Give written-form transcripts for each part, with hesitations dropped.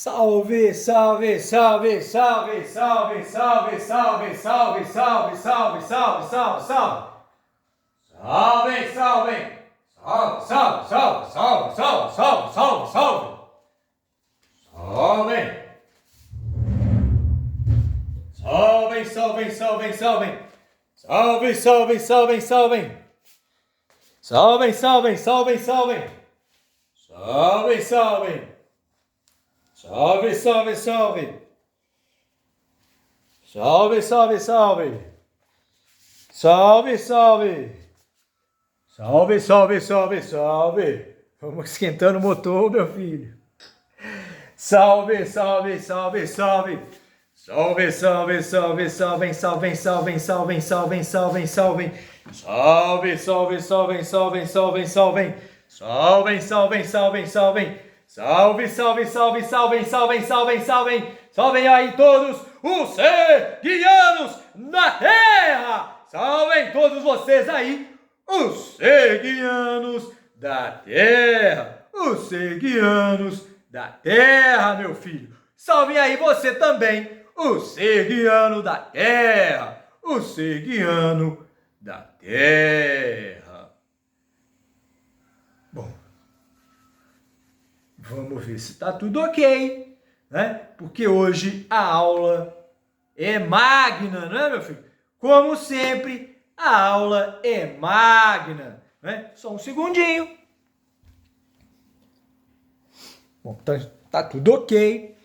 Salve, salve, salve, salve, salve, salve, salve, salve, salve, salve, salve, salve, salve. Salve, salve. Salve, salve, salve, salve, salve, salve, salve, salve. Salve. Salve, salve, salve, salve. Salve, salve, salve, salve. Salve, salve, salve, salve. Salve, salve. Salve, salve, salve. Salve, salve, salve. Salve, salve. Salve, salve, salve, salve. Vamos esquentando o motor, meu filho. Salve, salve, salve, salve. Salve, salve, salve, salve, salve, salve, salve, salve, salve, salve. Salve, salve, salve, salve, salve, salve. Salve, salve, salve, salve. Salve, salve, salve, salve, salve, salve, salve. Salvem aí todos os seguianos na terra. Salvem todos vocês aí, os seguianos da terra. Os seguianos da terra, meu filho. Salvem aí você também, o seguiano da terra. O seguiano da terra. Bom, vamos ver se está tudo ok, né? Porque hoje a aula é magna, né, meu filho? Como sempre, a aula é magna, né? Só um segundinho. Bom, tá tudo ok.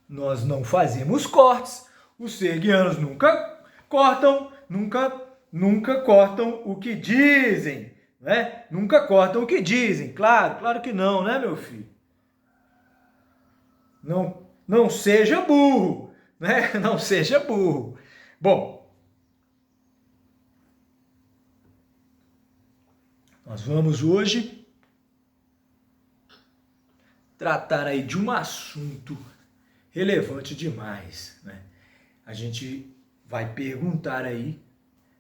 Nós não fazemos cortes. Os seguianos nunca cortam, nunca cortam o que dizem, né? Nunca cortam o que dizem. Claro que não, né, meu filho? Não seja burro, né? Não seja burro. Bom, nós vamos hoje tratar aí de um assunto relevante demais, né? A gente vai perguntar aí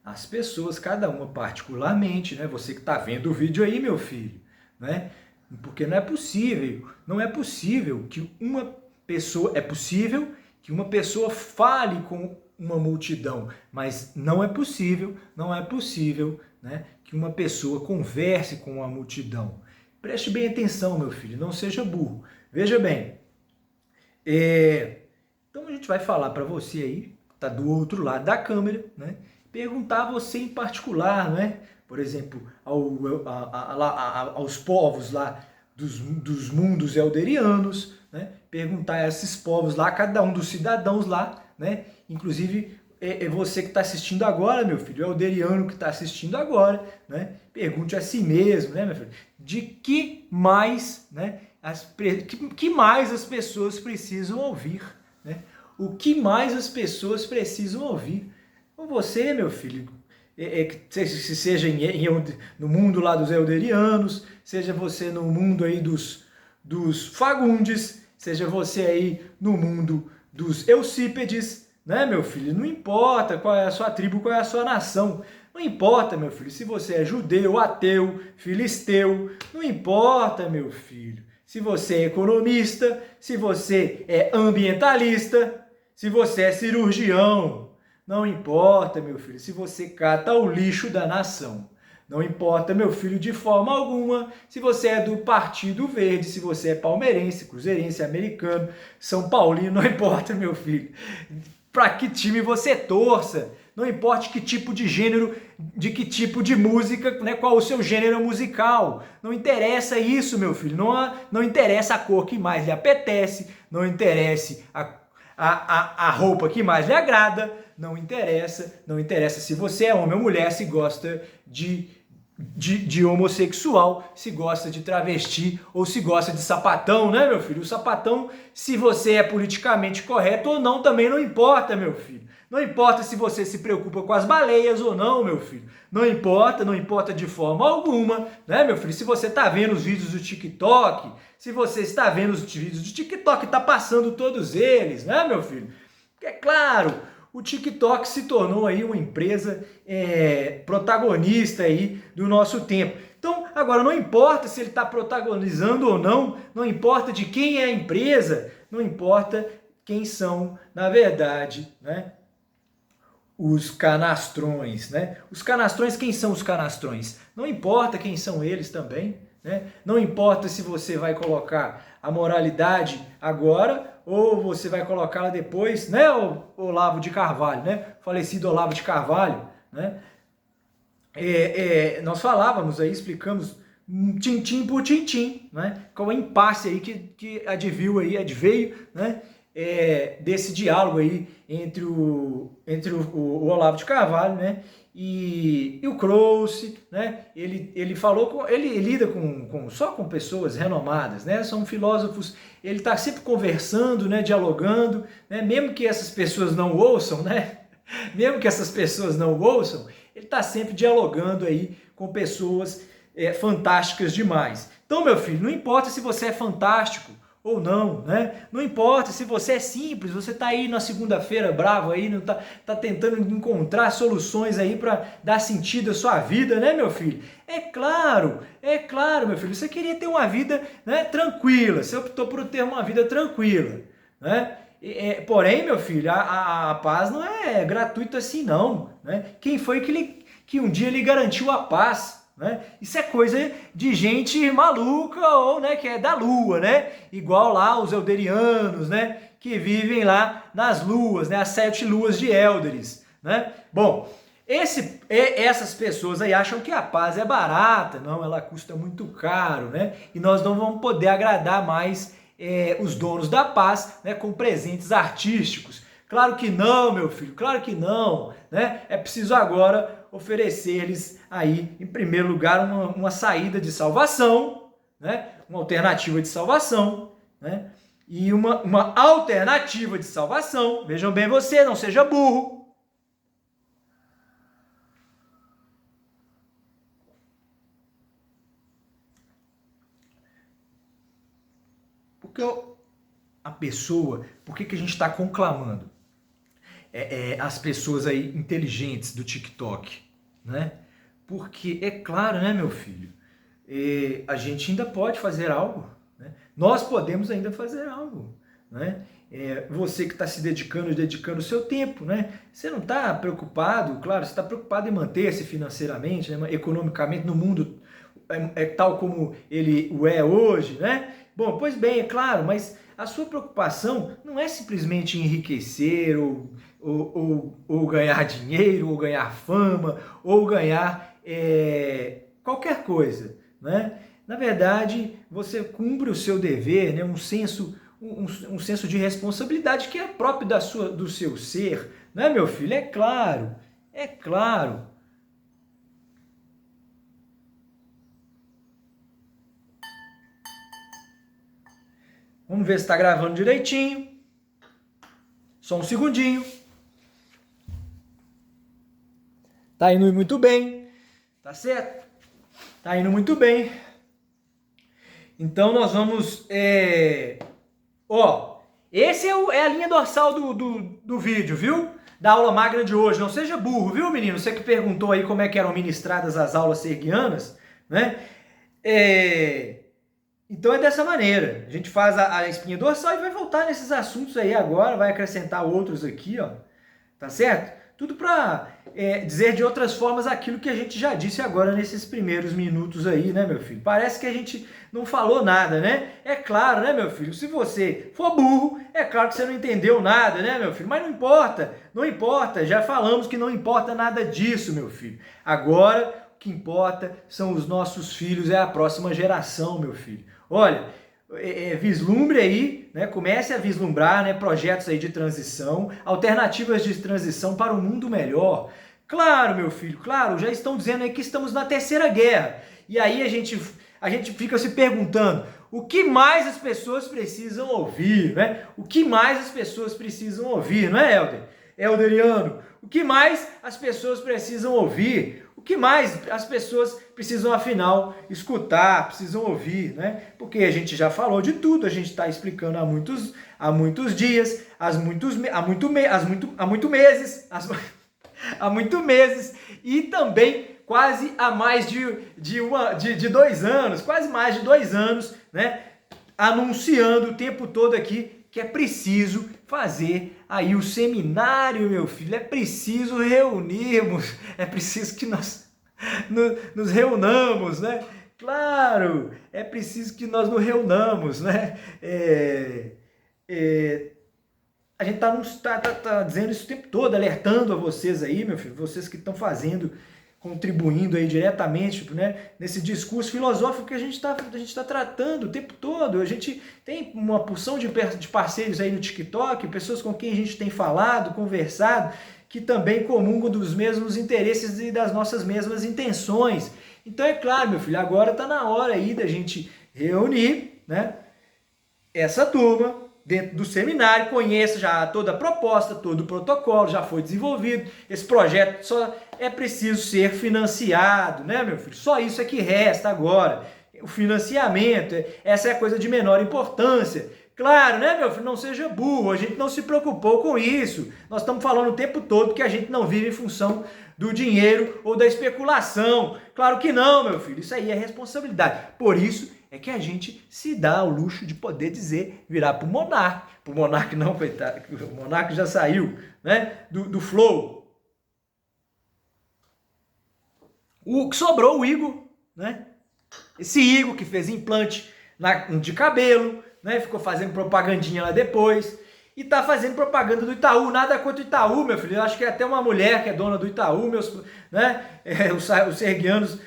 às pessoas, cada uma particularmente, né? Você que está vendo o vídeo aí, meu filho, né? Porque não é possível que uma pessoa, é possível que uma pessoa fale com uma multidão, mas não é possível, né? Que uma pessoa converse com uma multidão. Preste bem atenção, meu filho, não seja burro. Veja bem, então a gente vai falar para você aí, tá do outro lado da câmera, né? Perguntar a você em particular, né? Por exemplo, aos povos lá dos mundos elderianos, né? Perguntar a esses povos lá, cada um dos cidadãos lá, né? Inclusive, você que está assistindo agora, meu filho, é o elderiano que está assistindo agora, né? Pergunte a si mesmo, né, meu filho? De que mais, né? Que mais as pessoas precisam ouvir, né? O que mais as pessoas precisam ouvir? Com você, meu filho, seja no mundo lá dos elderianos, seja você no mundo aí dos Fagundes, seja você aí no mundo dos Eucípedes, né, meu filho? Não importa qual é a sua tribo, qual é a sua nação. Não importa, meu filho, se você é judeu, ateu, filisteu. Não importa, meu filho, se você é economista, se você é ambientalista, se você é cirurgião. Não importa, meu filho, se você cata o lixo da nação. Não importa, meu filho, de forma alguma, se você é do Partido Verde, se você é palmeirense, cruzeirense, americano, São Paulino, não importa, meu filho, para que time você torça, não importa que tipo de gênero, de que tipo de música, né, qual o seu gênero musical, não interessa isso, meu filho, não interessa a cor que mais lhe apetece, não interessa a roupa que mais lhe agrada, não interessa se você é homem ou mulher, se gosta de homossexual, se gosta de travesti ou se gosta de sapatão, né, meu filho? O sapatão, se você é politicamente correto ou não, também não importa, meu filho. Não importa se você se preocupa com as baleias ou não, meu filho. Não importa de forma alguma, né, meu filho? Se você está vendo os vídeos do TikTok, se você está vendo os vídeos do TikTok, está passando todos eles, né, meu filho? Porque, é claro, o TikTok se tornou aí uma empresa protagonista aí do nosso tempo. Então, agora, não importa se ele está protagonizando ou não, não importa de quem é a empresa, não importa quem são, na verdade, né, os canastrões, né? Os canastrões, quem são os canastrões? Não importa quem são eles também, né? Não importa se você vai colocar a moralidade agora ou você vai colocá-la depois, né? O Olavo de Carvalho, né? Falecido Olavo de Carvalho, né? Nós falávamos aí, explicamos tintim por tintim, né? Qual é o impasse aí que adveio, né? Desse diálogo aí entre o Olavo de Carvalho, né? E o Krause, né? Ele falou ele lida só com pessoas renomadas, né? São filósofos, ele está sempre conversando, né? Dialogando, né? Mesmo que essas pessoas não ouçam, né? Mesmo que essas pessoas não ouçam, ele está sempre dialogando aí com pessoas fantásticas demais. Então, meu filho, não importa se você é fantástico ou não, né? Não importa se você é simples, você está aí na segunda-feira bravo aí, não tá tentando encontrar soluções aí para dar sentido à sua vida, né, meu filho? É claro, meu filho, você queria ter uma vida, né, tranquila, você optou por ter uma vida tranquila, né? Porém, meu filho, a paz não é gratuita assim não, né? Quem foi que um dia lhe garantiu a paz? Né? Isso é coisa de gente maluca ou, né, que é da lua, né? Igual lá os elderianos, né, que vivem lá nas luas, né, as 7 luas de Élderes, né? Bom, essas pessoas aí acham que a paz é barata, não, ela custa muito caro, né? E nós não vamos poder agradar mais os donos da paz, né, com presentes artísticos. Claro que não, meu filho, claro que não, né? É preciso agora oferecer-lhes aí, em primeiro lugar, uma saída de salvação, né? Uma alternativa de salvação, né? E uma alternativa de salvação. Vejam bem você, não seja burro. Porque a pessoa, por que a gente está conclamando as pessoas aí inteligentes do TikTok, né? Porque é claro, né, meu filho, a gente ainda pode fazer algo, né? Nós podemos ainda fazer algo, né? Você que está se dedicando o seu tempo, né? Você não está preocupado, claro, você está preocupado em manter-se financeiramente, né, economicamente no mundo tal como ele o é hoje, né? Bom, pois bem, é claro, mas a sua preocupação não é simplesmente enriquecer ou ganhar dinheiro, ou ganhar fama, ou ganhar qualquer coisa, né? Na verdade, você cumpre o seu dever, né? Um senso de responsabilidade que é próprio do seu ser, né, meu filho? É claro, é claro. Vamos ver se está gravando direitinho. Só um segundinho. Tá indo muito bem, tá certo? Tá indo muito bem. Então nós vamos... esse é a linha dorsal do vídeo, viu? Da aula magna de hoje. Não seja burro, viu, menino? Você que perguntou aí como é que eram ministradas as aulas serguianas, né? Então é dessa maneira. A gente faz a espinha dorsal e vai voltar nesses assuntos aí agora, vai acrescentar outros aqui, ó. Tá certo? Tudo para dizer de outras formas aquilo que a gente já disse agora nesses primeiros minutos aí, né, meu filho? Parece que a gente não falou nada, né? É claro, né, meu filho? Se você for burro, é claro que você não entendeu nada, né, meu filho? Mas não importa, não importa. Já falamos que não importa nada disso, meu filho. Agora, o que importa são os nossos filhos, é a próxima geração, meu filho. Olha, vislumbre aí, né? Comece a vislumbrar, né, projetos aí de transição, alternativas de transição para um mundo melhor. Claro, meu filho, claro, já estão dizendo aí que estamos na terceira guerra. E aí a gente fica se perguntando, o que mais as pessoas precisam ouvir, né? O que mais as pessoas precisam ouvir, não é, Helder? Elderiano, o que mais as pessoas precisam ouvir? O que mais as pessoas precisam, afinal, escutar, precisam ouvir, né? Porque a gente já falou de tudo, a gente está explicando há muitos dias, há muitos meses, e também quase há mais de 2 anos, quase mais de 2 anos, né? Anunciando o tempo todo aqui que é preciso fazer aí o seminário, meu filho, é preciso reunirmos, é preciso que nós nos reunamos, né? Claro, é preciso que nós nos reunamos, né? A gente tá dizendo isso o tempo todo, alertando a vocês aí, meu filho, vocês que estão fazendo, contribuindo aí diretamente, né, nesse discurso filosófico que a gente tá tratando o tempo todo. A gente tem uma porção de parceiros aí no TikTok, pessoas com quem a gente tem falado, conversado, que também comungam dos mesmos interesses e das nossas mesmas intenções. Então é claro, meu filho, agora está na hora aí da gente reunir, né, essa turma dentro do seminário, conheça já toda a proposta, todo o protocolo, já foi desenvolvido. Esse projeto só é preciso ser financiado, né, meu filho? Só isso é que resta agora. O financiamento, essa é a coisa de menor importância. Claro, né, meu filho? Não seja burro, a gente não se preocupou com isso. Nós estamos falando o tempo todo que a gente não vive em função do dinheiro ou da especulação. Claro que não, meu filho. Isso aí é responsabilidade. Por isso é que a gente se dá o luxo de poder dizer, virar pro monarca. Pro monarca não, coitado, o monarca já saiu, né, do flow. O que sobrou, o Igor, né? Esse Igor que fez implante de cabelo, né? Ficou fazendo propagandinha lá depois. E tá fazendo propaganda do Itaú, nada contra o Itaú, meu filho. Eu acho que é até uma mulher que é dona do Itaú, né? Os serguianos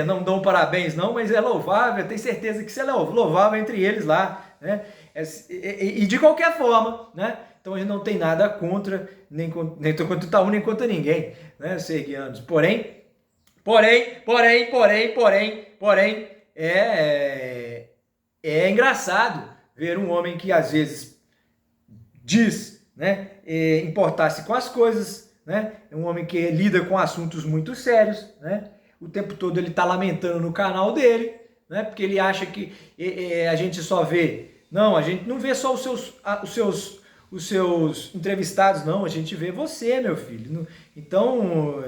não dão parabéns não, mas é louvável, eu tenho certeza que isso é louvável entre eles lá, né? E de qualquer forma, né? Então a gente não tem nada contra, nem contra o Itaú, nem contra ninguém, né? Os serguianos. Porém, é engraçado ver um homem que às vezes diz, né, importar-se com as coisas, né? É um homem que lida com assuntos muito sérios, né? O tempo todo ele está lamentando no canal dele, né? Porque ele acha que a gente só vê. Não, a gente não vê só os seus entrevistados, não. A gente vê você, meu filho. Então,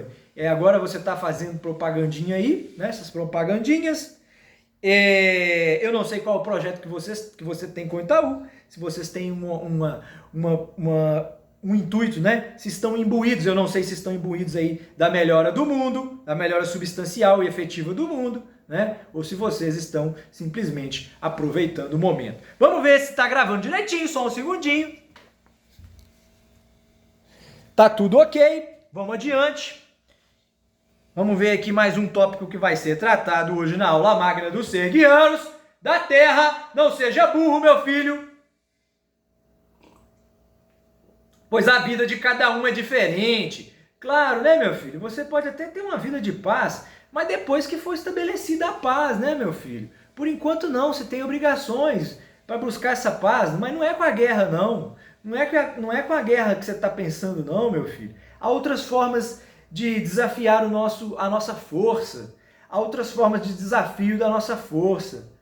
agora você está fazendo propagandinha aí, né? Essas propagandinhas. Eu não sei qual o projeto que você tem com o Itaú. Se vocês têm um intuito, né? Se estão imbuídos, eu não sei se estão imbuídos aí da melhora do mundo, da melhora substancial e efetiva do mundo, né? Ou se vocês estão simplesmente aproveitando o momento. Vamos ver se está gravando direitinho, só um segundinho. Tá tudo ok, vamos adiante. Vamos ver aqui mais um tópico que vai ser tratado hoje na aula magna dos serguianos da Terra. Não seja burro, meu filho. Pois a vida de cada um é diferente. Claro, né, meu filho? Você pode até ter uma vida de paz, mas depois que for estabelecida a paz, né, meu filho? Por enquanto não, você tem obrigações para buscar essa paz, mas não é com a guerra, não. Não é com a guerra que você está pensando, não, meu filho. Há outras formas de desafiar a nossa força. Há outras formas de desafio da nossa força.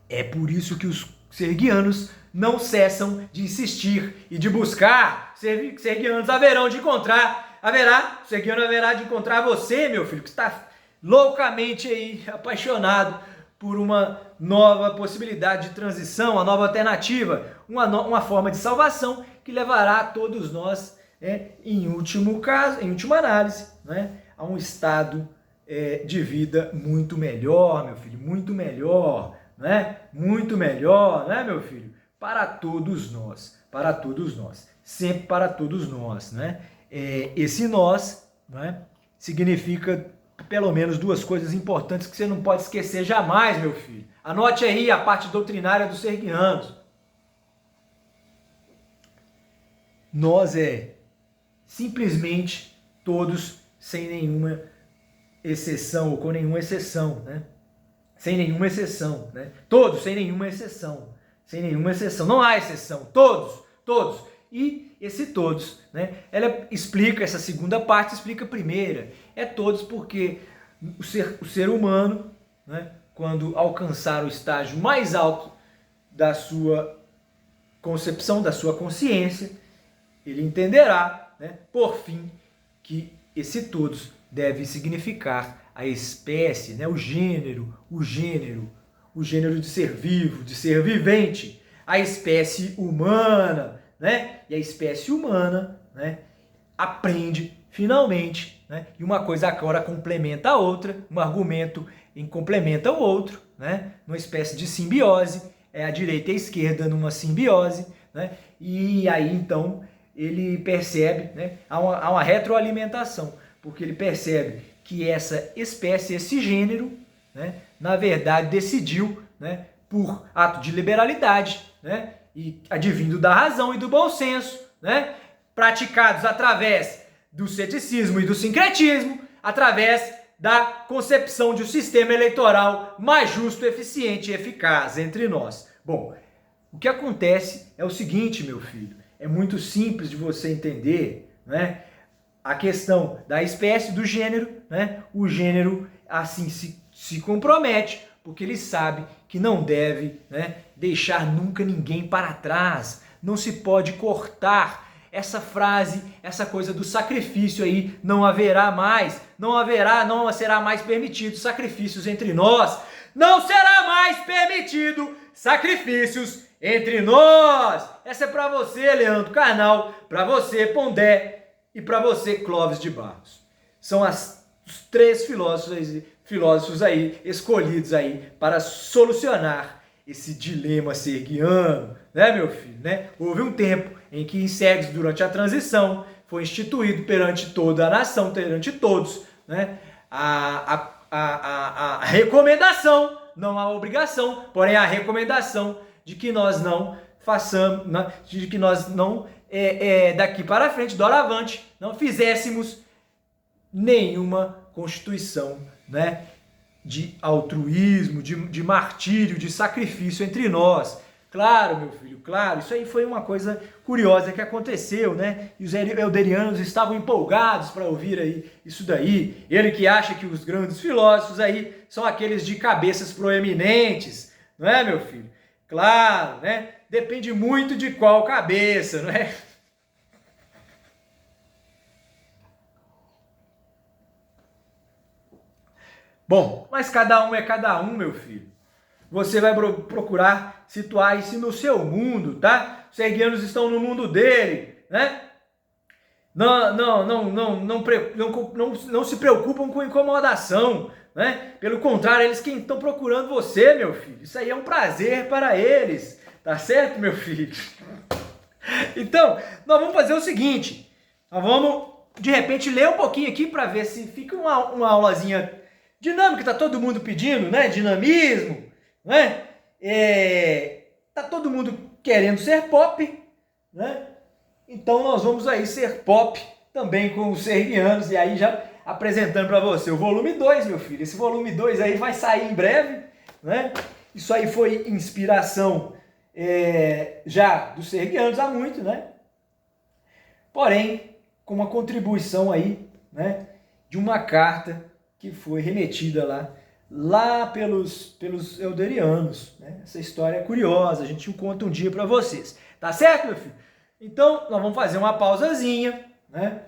É por isso que os serguianos não cessam de insistir e de buscar. Serguianos haverão de encontrar, o serguiano haverá de encontrar você, meu filho, que está loucamente aí apaixonado por uma nova possibilidade de transição, uma nova alternativa, uma forma de salvação que levará a todos nós, em última análise, né, a um estado de vida muito melhor, meu filho, muito melhor, né? Muito melhor, né, meu filho? Para todos nós, sempre para todos nós, né? Esse nós, né, significa pelo menos duas coisas importantes que você não pode esquecer jamais, meu filho. Anote aí a parte doutrinária dos serguianos. Nós simplesmente todos, sem nenhuma exceção, ou com nenhuma exceção, né? Sem nenhuma exceção, né? Todos, sem nenhuma exceção. Sem nenhuma exceção. Não há exceção. Todos. E esse todos, né? Ela explica, essa segunda parte explica a primeira. É todos porque o ser humano, né, quando alcançar o estágio mais alto da sua concepção, da sua consciência, ele entenderá, né, por fim, que esse todos deve significar a espécie, né? O gênero de ser vivo, de ser vivente, a espécie humana, né? E a espécie humana, né, aprende finalmente, né? E uma coisa agora complementa a outra, um argumento complementa o outro, né? Numa espécie de simbiose, a direita e a esquerda numa simbiose, né? E aí então ele percebe, né? Há uma retroalimentação, porque ele percebe que essa espécie, esse gênero, né, na verdade decidiu, né, por ato de liberalidade, né, e advindo da razão e do bom senso, né, praticados através do ceticismo e do sincretismo, através da concepção de um sistema eleitoral mais justo, eficiente e eficaz entre nós. Bom, o que acontece é o seguinte, meu filho, é muito simples de você entender, né? A questão da espécie, do gênero, né? O gênero assim se compromete, porque ele sabe que não deve, né, deixar nunca ninguém para trás. Não se pode cortar essa frase, essa coisa do sacrifício aí, não haverá mais, não será mais permitido sacrifícios entre nós, não será mais permitido sacrifícios entre nós. Essa é para você, Leandro Carnal, para você, Pondé, e para você, Clóvis de Barros. São os três filósofos aí escolhidos aí para solucionar esse dilema serguiano, né, meu filho? Né? Houve um tempo em que em Sergios, durante a transição, foi instituído perante toda a nação, perante todos, né, a recomendação, não a obrigação, porém a recomendação de que nós não façamos, de que nós não daqui para frente, doravante, não fizéssemos nenhuma constituição, né, de altruísmo, de martírio, de sacrifício entre nós. Claro, meu filho, claro, isso aí foi uma coisa curiosa que aconteceu, né? E os euderianos estavam empolgados para ouvir aí isso daí. Ele que acha que os grandes filósofos aí são aqueles de cabeças proeminentes, não é, meu filho? Claro, né? Depende muito de qual cabeça, não é? Bom, mas cada um é cada um, meu filho. Você vai procurar situar-se no seu mundo, tá? Os serguianos estão no mundo dele, né? Não se preocupam com incomodação, né? Pelo contrário, eles quem estão procurando você, meu filho. Isso aí é um prazer para eles, tá certo, meu filho? Então, nós vamos fazer o seguinte, nós vamos, de repente, ler um pouquinho aqui para ver se fica uma aulazinha dinâmica, tá todo mundo pedindo, né? Dinamismo, né? Tá todo mundo querendo ser pop, né? Então nós vamos aí ser pop também com os serguianos, e aí já apresentando para você o volume 2, meu filho. Esse volume 2 aí vai sair em breve, né? Isso aí foi inspiração já dos serguianos há muito, né? Porém, com uma contribuição aí, né, de uma carta que foi remetida lá pelos euderianos, né? Essa história é curiosa, a gente conta um dia para vocês. Tá certo, meu filho? Então, nós vamos fazer uma pausazinha, né?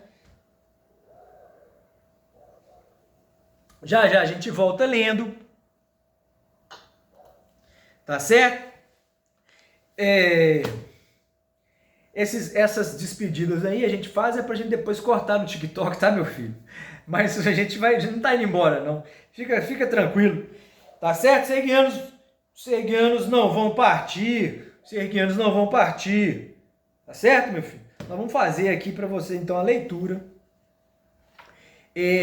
Já a gente volta lendo. Tá certo? Essas despedidas aí a gente faz pra gente depois cortar no TikTok, tá, meu filho? Mas a gente não tá indo embora, não. Fica tranquilo. Tá certo? Serguianos não vão partir. Serguianos não vão partir. Tá certo, meu filho? Nós vamos fazer aqui para você, então, a leitura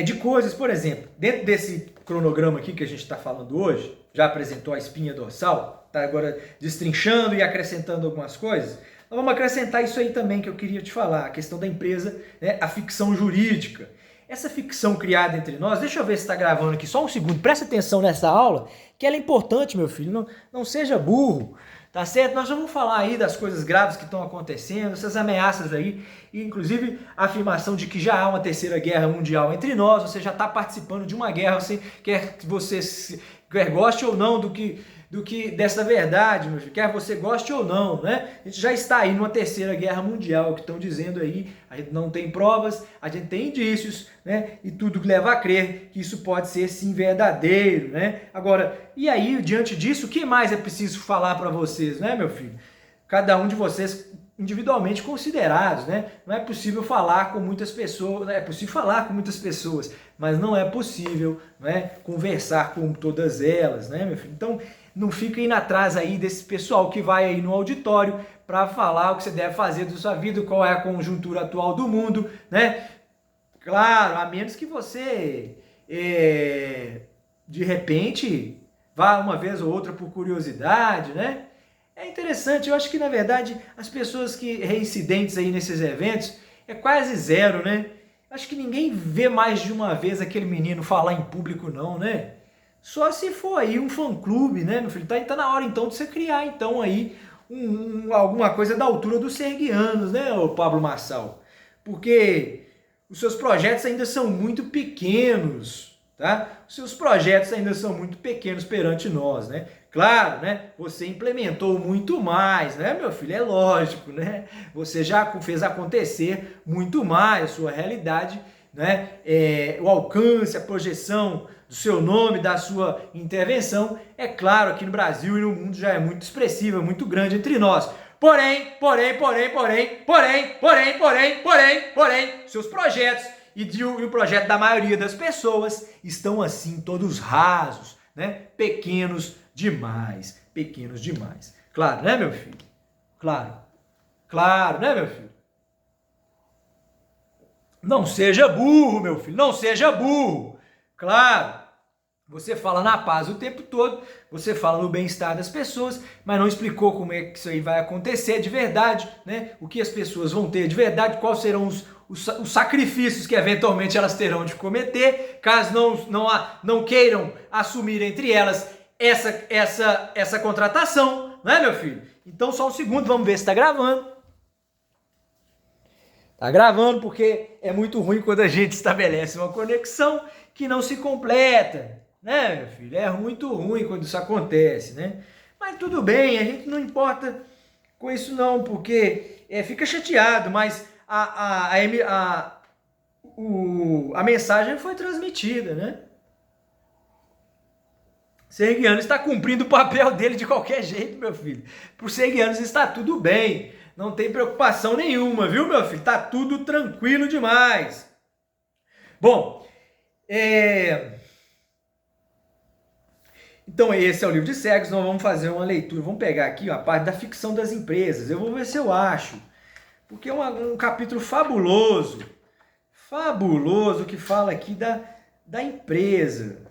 de coisas, por exemplo, dentro desse cronograma aqui que a gente está falando hoje, já apresentou a espinha dorsal, tá agora destrinchando e acrescentando algumas coisas. Nós vamos acrescentar isso aí também que eu queria te falar, a questão da empresa, né, a ficção jurídica. Essa ficção criada entre nós, deixa eu ver se está gravando aqui, só um segundo, presta atenção nessa aula, que ela é importante, meu filho, não seja burro, tá certo? Nós vamos falar aí das coisas graves que estão acontecendo, essas ameaças aí, e inclusive a afirmação de que já há uma terceira guerra mundial entre nós, você já está participando de uma guerra, você quer goste ou não do que dessa verdade, meu filho, quer você goste ou não, né? A gente já está aí numa terceira guerra mundial, que estão dizendo aí, a gente não tem provas, a gente tem indícios, né? E tudo leva a crer que isso pode ser sim verdadeiro, né? Agora, e aí, diante disso, o que mais é preciso falar para vocês, né, meu filho? Cada um de vocês individualmente considerados, né? Não é possível falar com muitas pessoas, é possível falar com muitas pessoas, mas não é possível, né, conversar com todas elas, né, meu filho? Então, não fica indo atrás aí desse pessoal que vai aí no auditório para falar o que você deve fazer da sua vida, qual é a conjuntura atual do mundo, né? Claro, a menos que você, de repente, vá uma vez ou outra por curiosidade, né? É interessante, eu acho que na verdade as pessoas que reincidentes aí nesses eventos é quase zero, né? Acho que ninguém vê mais de uma vez aquele menino falar em público não, né? Só se for aí um fã-clube, né, meu filho? Tá na hora então de você criar então aí alguma coisa da altura dos serguianos, né, ô Pablo Marçal? Porque os seus projetos ainda são muito pequenos, tá? Os seus projetos ainda são muito pequenos perante nós, né? Claro, né? Você implementou muito mais, né, meu filho? É lógico, né? Você já fez acontecer muito mais a sua realidade, né? O alcance, a projeção do seu nome, da sua intervenção, é claro, aqui no Brasil e no mundo já é muito expressiva, muito grande entre nós. Porém, seus projetos e o projeto da maioria das pessoas estão assim todos rasos, né? Pequenos demais. Claro, né, meu filho? Claro, né, meu filho? Não seja burro, meu filho, não seja burro. Claro, você fala na paz o tempo todo, você fala no bem-estar das pessoas, mas não explicou como é que isso aí vai acontecer de verdade, né? O que as pessoas vão ter de verdade, quais serão os sacrifícios que eventualmente elas terão de cometer, caso não queiram assumir entre elas essa contratação, né, meu filho? Então só um segundo, vamos ver se está gravando. Tá gravando porque é muito ruim quando a gente estabelece uma conexão que não se completa, né, meu filho? É muito ruim quando isso acontece, né? Mas tudo bem, a gente não importa com isso não, porque fica chateado, mas a mensagem foi transmitida, né? Serguiano está cumprindo o papel dele de qualquer jeito, meu filho. Para os serguianos está tudo bem. Não tem preocupação nenhuma, viu, meu filho? Tá tudo tranquilo demais. Bom, então esse é o livro de Cegos. Nós vamos fazer uma leitura. Vamos pegar aqui a parte da ficção das empresas. Eu vou ver se eu acho. Porque é um capítulo fabuloso. Fabuloso que fala aqui da empresa.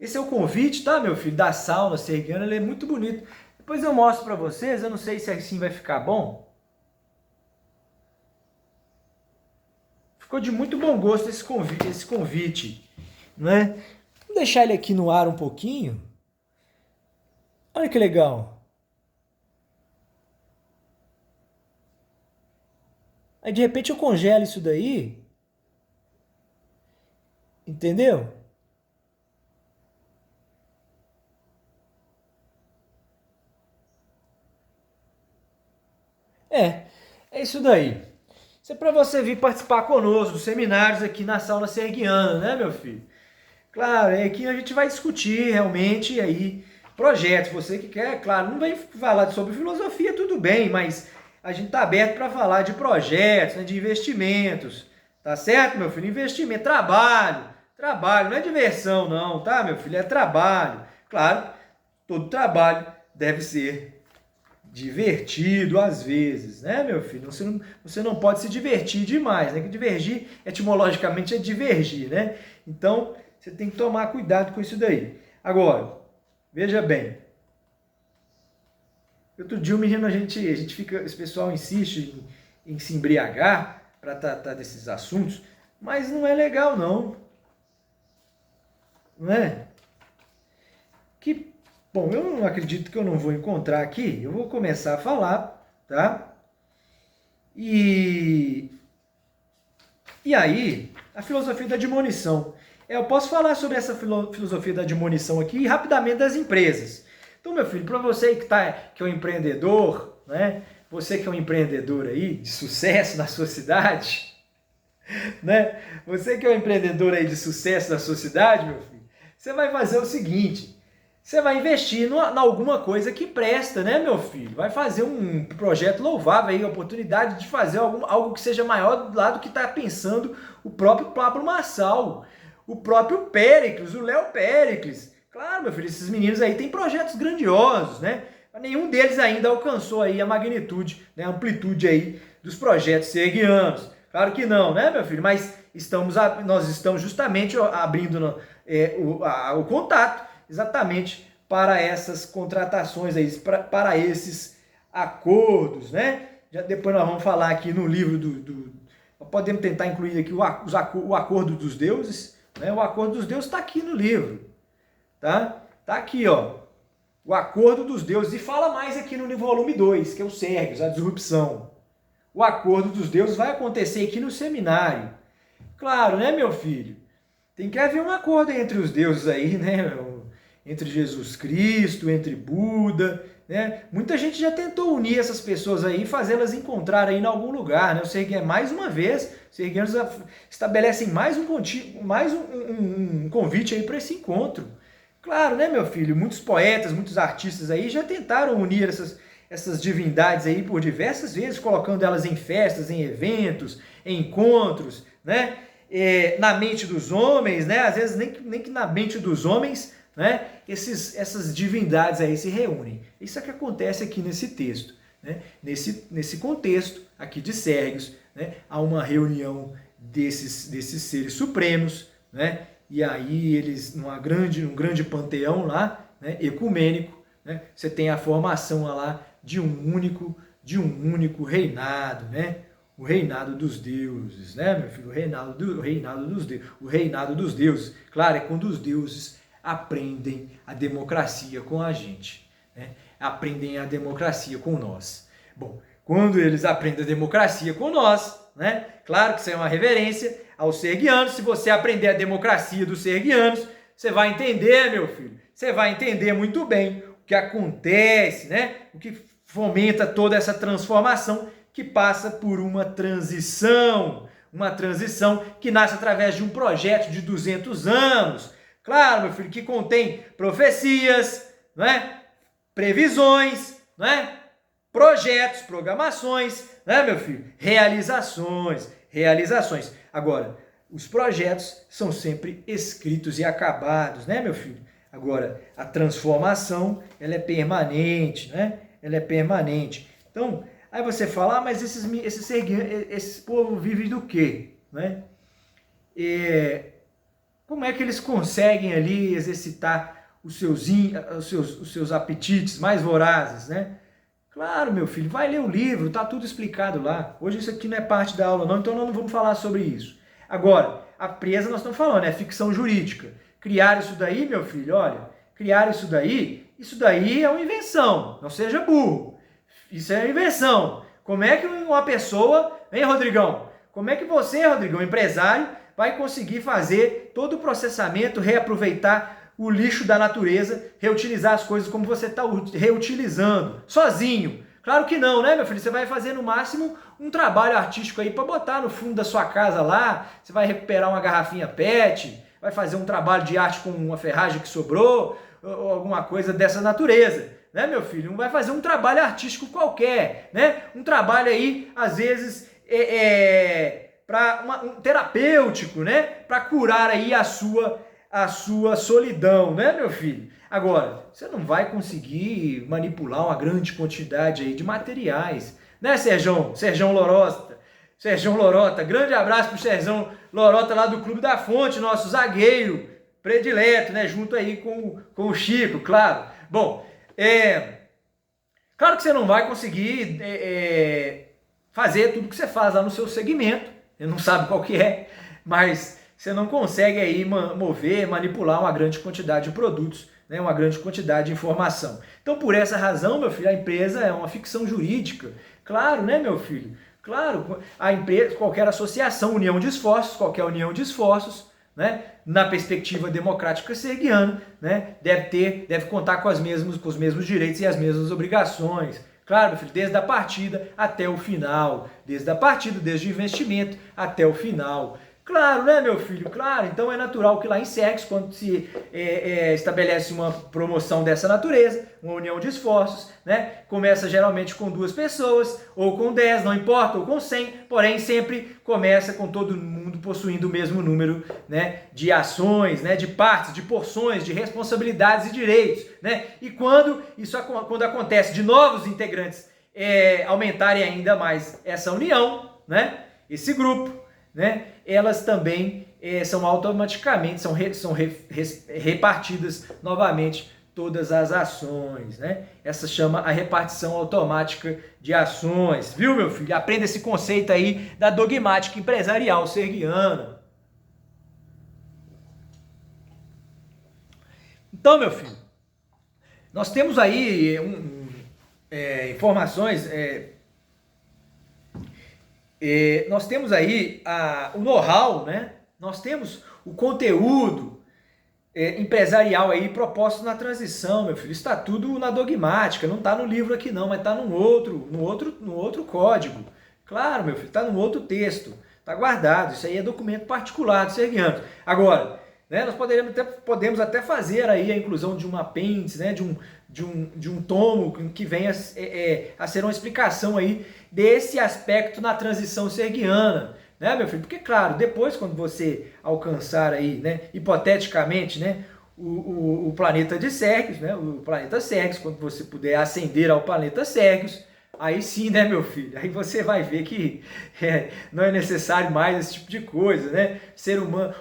Esse é o convite, tá, meu filho? Da sauna serguiana. Ele é muito bonito. Depois eu mostro para vocês. Eu não sei se assim vai ficar bom. Ficou de muito bom gosto esse convite, não é? Vamos deixar ele aqui no ar um pouquinho. Olha que legal. Aí de repente eu congelo isso daí. Entendeu? É isso daí. Isso é para você vir participar conosco dos seminários aqui na sauna serguiana, né, meu filho? Claro, aqui a gente vai discutir realmente aí projetos. Você que quer, claro, não vem falar sobre filosofia, tudo bem, mas a gente está aberto para falar de projetos, né, de investimentos. Tá certo, meu filho? Investimento, trabalho, não é diversão não, tá, meu filho? É trabalho. Claro, todo trabalho deve ser divertido às vezes, né, meu filho? Você não pode se divertir demais, né? Que divergir, etimologicamente, é divergir, né? Então, você tem que tomar cuidado com isso daí. Agora, veja bem. Outro dia, o menino, a gente fica, esse pessoal insiste em se embriagar para tratar desses assuntos, mas não é legal, não. Não é? Bom, eu não acredito que eu não vou encontrar aqui. Eu vou começar a falar, tá? E aí, a filosofia da admonição. Eu posso falar sobre essa filosofia da admonição aqui rapidamente das empresas. Então, meu filho, para você que é um empreendedor, né? Você que é um empreendedor aí de sucesso na sua cidade, né? Você que é um empreendedor aí de sucesso na sua cidade, meu filho, você vai fazer o seguinte: você vai investir em alguma coisa que presta, né, meu filho? Vai fazer um projeto louvável aí, a oportunidade de fazer algo que seja maior do lado que está pensando o próprio Pablo Marçal, o próprio Péricles, o Léo Péricles. Claro, meu filho, esses meninos aí têm projetos grandiosos, né? Mas nenhum deles ainda alcançou aí a magnitude, né, a amplitude aí dos projetos serguianos. Claro que não, né, meu filho? Mas nós estamos justamente abrindo o contato exatamente para essas contratações aí, para esses acordos, né? Depois nós vamos falar aqui no livro podemos tentar incluir aqui o acordo dos deuses, né? O acordo dos deuses está aqui no livro, tá? Tá aqui, ó. O acordo dos deuses, e fala mais aqui no volume 2, que é o Sérgios, a disrupção. O acordo dos deuses vai acontecer aqui no seminário. Claro, né, meu filho? Tem que haver um acordo entre os deuses aí, né? Entre Jesus Cristo, entre Buda, né? Muita gente já tentou unir essas pessoas aí e fazê-las encontrar aí em algum lugar, né? O serguiano, mais uma vez, os serguianos estabelecem mais um convite aí para esse encontro. Claro, né, meu filho? Muitos poetas, muitos artistas aí já tentaram unir essas divindades aí por diversas vezes, colocando elas em festas, em eventos, em encontros, né? Na mente dos homens, né? Às vezes nem que na mente dos homens, né? Essas divindades aí se reúnem. Isso é que acontece aqui nesse texto, né? Nesse contexto aqui de Sérgios, né? Há uma reunião desses seres supremos, né? E aí eles, num grande panteão lá, né? Ecumênico, né? Você tem a formação lá de um único reinado, né? O reinado dos deuses, né, meu filho? O reinado dos deuses. Claro, é quando os deuses aprendem a democracia com a gente, né? Aprendem a democracia com nós. Bom, quando eles aprendem a democracia com nós, né? Claro que isso é uma reverência aos serguianos. Se você aprender a democracia dos serguianos, você vai entender, meu filho. Você vai entender muito bem o que acontece, né? O que fomenta toda essa transformação que passa por uma transição que nasce através de um projeto de 200 anos. Claro, meu filho, que contém profecias, não é? Previsões, não é? Projetos, programações, né, meu filho? Realizações. Agora, os projetos são sempre escritos e acabados, né, meu filho? Agora, a transformação, ela é permanente, né? Ela é permanente. Então, aí você fala, mas esse povo vive do quê? Né? Como é que eles conseguem ali exercitar os seus apetites mais vorazes, né? Claro, meu filho, vai ler o livro, tá tudo explicado lá. Hoje isso aqui não é parte da aula não, então nós não vamos falar sobre isso. Agora, a presa nós estamos falando, é ficção jurídica. Criar isso daí, meu filho, olha, isso daí é uma invenção, não seja burro. Isso é invenção. Como é que uma pessoa, hein, Rodrigão? Como é que você, Rodrigão, empresário, vai conseguir fazer todo o processamento, reaproveitar o lixo da natureza, reutilizar as coisas como você está reutilizando, sozinho? Claro que não, né, meu filho? Você vai fazer no máximo um trabalho artístico aí para botar no fundo da sua casa lá, você vai recuperar uma garrafinha PET, vai fazer um trabalho de arte com uma ferragem que sobrou, ou alguma coisa dessa natureza, né, meu filho? Não vai fazer um trabalho artístico qualquer, né? Um trabalho aí, às vezes, um terapêutico, né? Para curar aí a sua solidão, né, meu filho? Agora, você não vai conseguir manipular uma grande quantidade aí de materiais, né, Serjão Lorota? Serjão Lorota, grande abraço pro Serjão Lorota lá do Clube da Fonte, nosso zagueiro predileto, né? Junto aí com o Chico, claro. Bom, claro que você não vai conseguir fazer tudo que você faz lá no seu segmento, você não sabe qual que é, mas você não consegue aí manipular uma grande quantidade de produtos, né, uma grande quantidade de informação. Então, por essa razão, meu filho, a empresa é uma ficção jurídica. Claro, né, meu filho? Claro, a empresa, qualquer união de esforços, né, na perspectiva democrática serguiana, né, deve contar com os mesmos direitos e as mesmas obrigações. Claro, meu filho, desde a partida até o final, desde o investimento até o final. Claro, né, meu filho? Claro, então é natural que lá em Sergipe, quando se estabelece uma promoção dessa natureza, uma união de esforços, né, começa geralmente com 2 pessoas, ou com 10, não importa, ou com 100, porém sempre começa com todo mundo possuindo o mesmo número, né, de ações, né, de partes, de porções, de responsabilidades e direitos, né? E quando acontece de novos integrantes aumentarem ainda mais essa união, né, esse grupo, né, elas também são automaticamente, são repartidas novamente todas as ações, né? Essa chama a repartição automática de ações, viu, meu filho? Aprenda esse conceito aí da dogmática empresarial serguiana. Então, meu filho, nós temos aí informações... nós temos aí o know-how, né? Nós temos o conteúdo empresarial aí proposto na transição, meu filho. Está tudo na dogmática, não está no livro aqui não, mas está no outro código. Claro, meu filho, está no outro texto, está guardado. Isso aí é documento particular do serguiano. Agora, né, nós podemos até fazer aí a inclusão de um apêndice, né, de um tomo que venha a ser uma explicação aí desse aspecto na transição serguiana, né, meu filho? Porque, claro, depois quando você alcançar aí, né, hipoteticamente, né, o planeta de Sérgios, né, o planeta Sérgios, quando você puder ascender ao planeta Sérgios, aí sim, né, meu filho? Aí você vai ver que não é necessário mais esse tipo de coisa, né? Ser humano,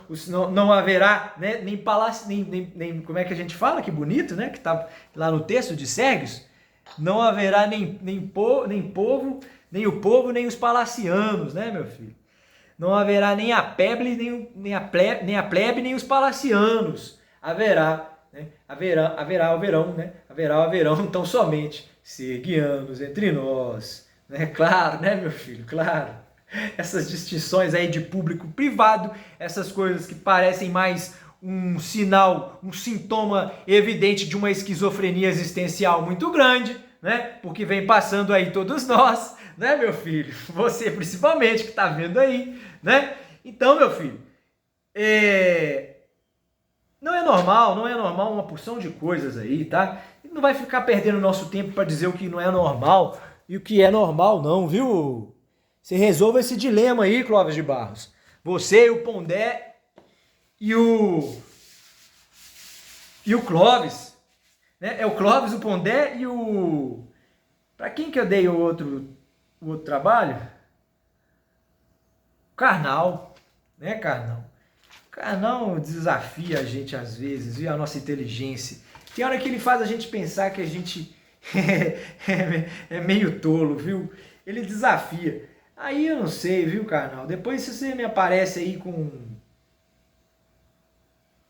não haverá, né, nem palácio, nem como é que a gente fala? Que bonito, né? Que tá lá no texto de Sérgios. Não haverá nem o povo, nem os palacianos, né, meu filho? Não haverá nem a plebe, nem a plebe, nem os palacianos. Haverá o verão, né? Haverá o verão, então somente serguianos entre nós, né? Claro, né, meu filho? Claro. Essas distinções aí de público-privado, essas coisas que parecem mais um sinal, um sintoma evidente de uma esquizofrenia existencial muito grande, né? Porque vem passando aí todos nós, né, meu filho? Você principalmente que está vendo aí, né? Então, meu filho, não é normal uma porção de coisas aí, tá? Não vai ficar perdendo nosso tempo para dizer o que não é normal e o que é normal não, viu? Você resolva esse dilema aí, Clóvis de Barros. Você, o Pondé e o Clóvis, né? É o Clóvis, o Pondé e o... Para quem que eu dei o outro trabalho? Karnal, né, Karnal? Karnal desafia a gente às vezes, viu? A nossa inteligência. Tem hora que ele faz a gente pensar que a gente é meio tolo, viu? Ele desafia. Aí eu não sei, viu, Karnal? Depois se você me aparece aí com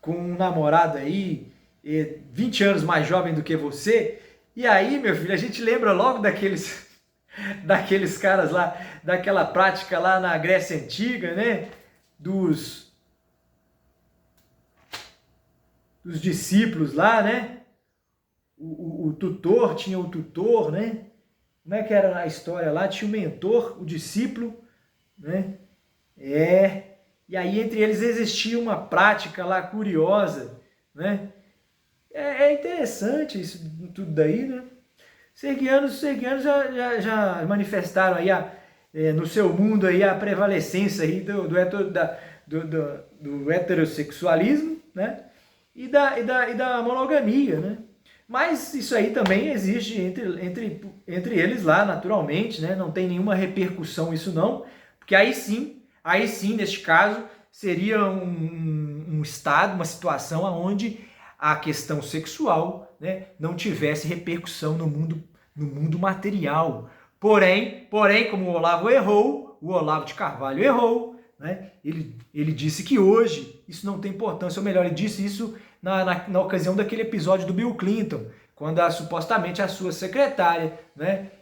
um namorado aí, 20 anos mais jovem do que você, e aí, meu filho, a gente lembra logo daqueles caras lá, daquela prática lá na Grécia Antiga, né? Dos discípulos lá, né? O tutor, tinha o tutor, né? Como é que era a história lá? Tinha o mentor, o discípulo, né? E aí entre eles existia uma prática lá curiosa, né? É interessante isso tudo daí, né? Serguianos já manifestaram aí no seu mundo aí a prevalecência aí do heterossexualismo, né? E da monogamia, né? Mas isso aí também existe entre eles lá, naturalmente, né? Não tem nenhuma repercussão isso não, porque aí sim, neste caso, seria um estado, uma situação onde a questão sexual, né, não tivesse repercussão no mundo material. Porém, como o Olavo de Carvalho errou, né, ele disse que hoje isso não tem importância, ou melhor, ele disse isso na ocasião daquele episódio do Bill Clinton, quando supostamente a sua secretária, né,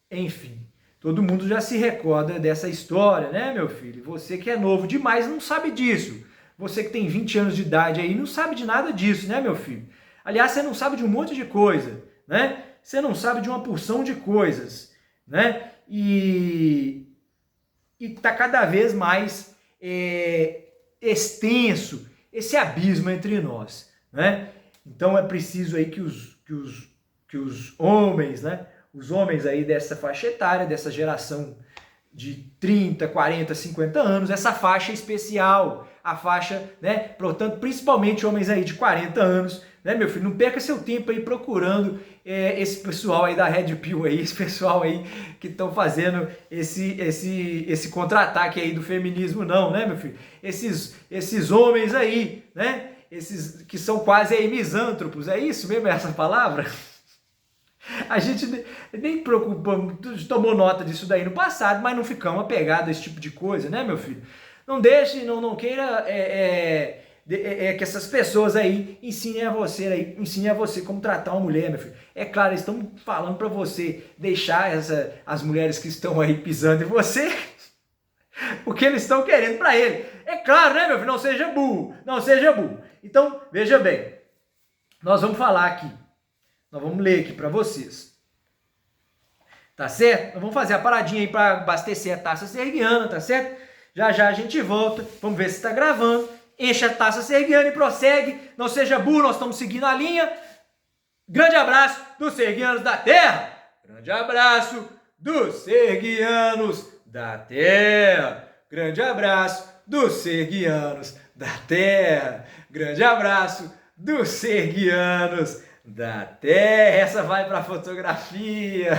enfim, todo mundo já se recorda dessa história, né, meu filho? Você que é novo demais não sabe disso. Você que tem 20 anos de idade aí não sabe de nada disso, né, meu filho? Aliás, você não sabe de um monte de coisa, né? Você não sabe de uma porção de coisas, né? E tá cada vez mais extenso esse abismo entre nós, né? Então é preciso aí que os homens, né? Os homens aí dessa faixa etária, dessa geração de 30, 40, 50 anos, essa faixa especial, a faixa, né? Portanto, principalmente homens aí de 40 anos, né, meu filho? Não perca seu tempo aí procurando esse pessoal aí da Red Pill aí, esse pessoal aí que estão fazendo esse contra-ataque aí do feminismo, não, né, meu filho? Esses homens aí, né? Esses que são quase aí misântropos, é isso mesmo essa palavra? A gente nem preocupa, tomou nota disso daí no passado, mas não ficamos apegados a esse tipo de coisa, né, meu filho? Não deixe, não queira que essas pessoas aí ensinem a você como tratar uma mulher, meu filho. É claro, eles estão falando para você deixar as mulheres que estão aí pisando em você o que eles estão querendo para ele. É claro, né, meu filho? Não seja burro, não seja burro. Então, veja bem, nós vamos falar aqui. Nós vamos ler aqui para vocês. Tá certo? Nós vamos fazer a paradinha aí para abastecer a taça serguiana, tá certo? Já já a gente volta. Vamos ver se está gravando. Enche a taça serguiana e prossegue. Não seja burro, nós estamos seguindo a linha. Grande abraço dos serguianos da terra. Grande abraço dos serguianos da terra. Grande abraço dos serguianos da terra. Grande abraço dos serguianos da terra. Essa vai para fotografia.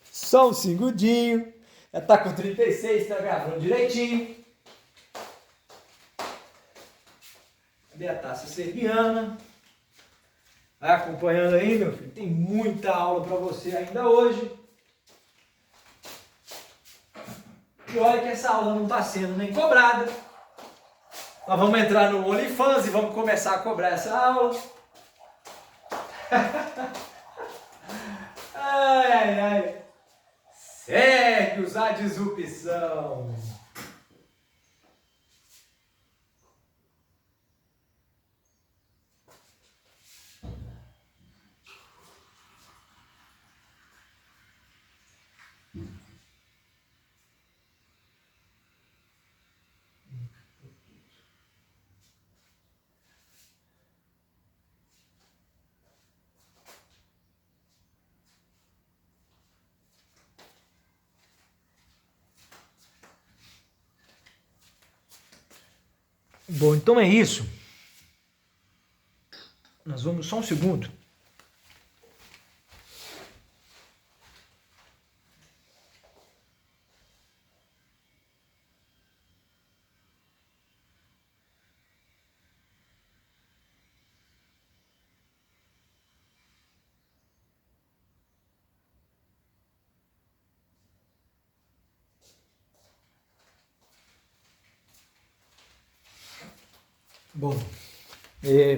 Só um segundinho. Já tá com 36, tá gravando direitinho. Cadê a taça serguiana? Vai acompanhando aí, meu filho. Tem muita aula para você ainda hoje. E olha que essa aula não está sendo nem cobrada. Nós vamos entrar no OnlyFans e vamos começar a cobrar essa aula. Ai, ai. Segue usar disrupção. Bom, então é isso. Nós vamos só um segundo. Bom,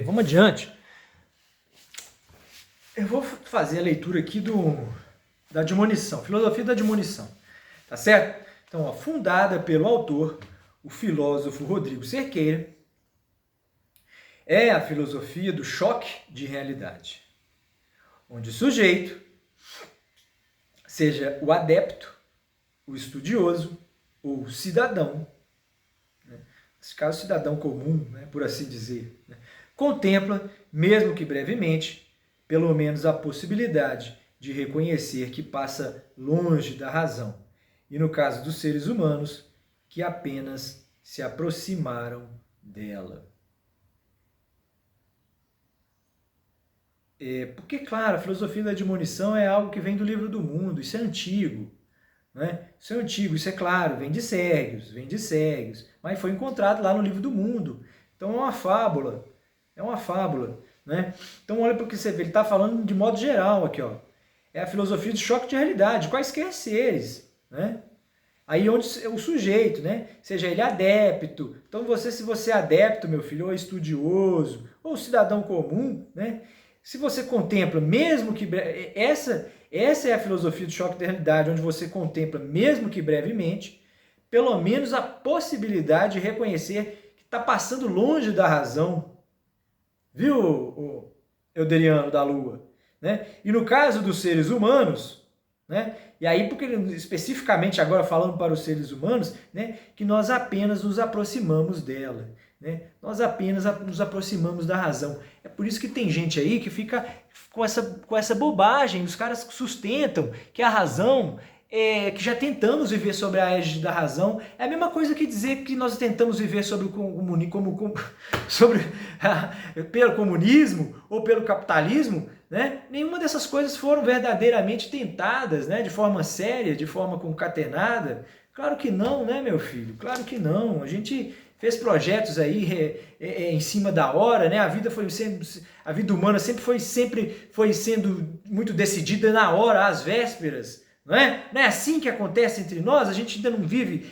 vamos adiante. Eu vou fazer a leitura aqui da admonição, filosofia da admonição, tá certo? Então, ó, fundada pelo autor, o filósofo Rodrigo Cerqueira, é a filosofia do choque de realidade, onde o sujeito, seja o adepto, o estudioso ou o cidadão, nesse caso cidadão comum, né, por assim dizer, né, contempla, mesmo que brevemente, pelo menos a possibilidade de reconhecer que passa longe da razão, e no caso dos seres humanos, que apenas se aproximaram dela. Porque, claro, a filosofia da admonição é algo que vem do livro do mundo, isso é antigo. Né? Isso é antigo, isso é claro, vem de Sérgios, mas foi encontrado lá no livro do mundo. Então é uma fábula, né? Então olha para o que você vê, ele está falando de modo geral aqui, ó. É a filosofia do choque de realidade, quaisquer seres, né? Aí onde o sujeito, né? Seja ele adepto, então se você é adepto, meu filho, ou estudioso, ou cidadão comum, né? Se você contempla, mesmo que... Essa é a filosofia do choque de realidade, onde você contempla, mesmo que brevemente, pelo menos a possibilidade de reconhecer que está passando longe da razão. Viu, o Euderiano da Lua? Né? E no caso dos seres humanos, né? E aí, porque especificamente agora falando para os seres humanos, né? Que nós apenas nos aproximamos dela. Né? Nós apenas nos aproximamos da razão. É por isso que tem gente aí que fica com essa bobagem. Os caras sustentam que a razão, que já tentamos viver sobre a égide da razão, é a mesma coisa que dizer que nós tentamos viver sobre pelo comunismo ou pelo capitalismo. Né? Nenhuma dessas coisas foram verdadeiramente tentadas, né? De forma séria, de forma concatenada. Claro que não, né, meu filho? Claro que não. A gente fez projetos aí em cima da hora, né? A vida humana sempre foi sendo muito decidida na hora, às vésperas, não é? Não é assim que acontece entre nós? A gente ainda não vive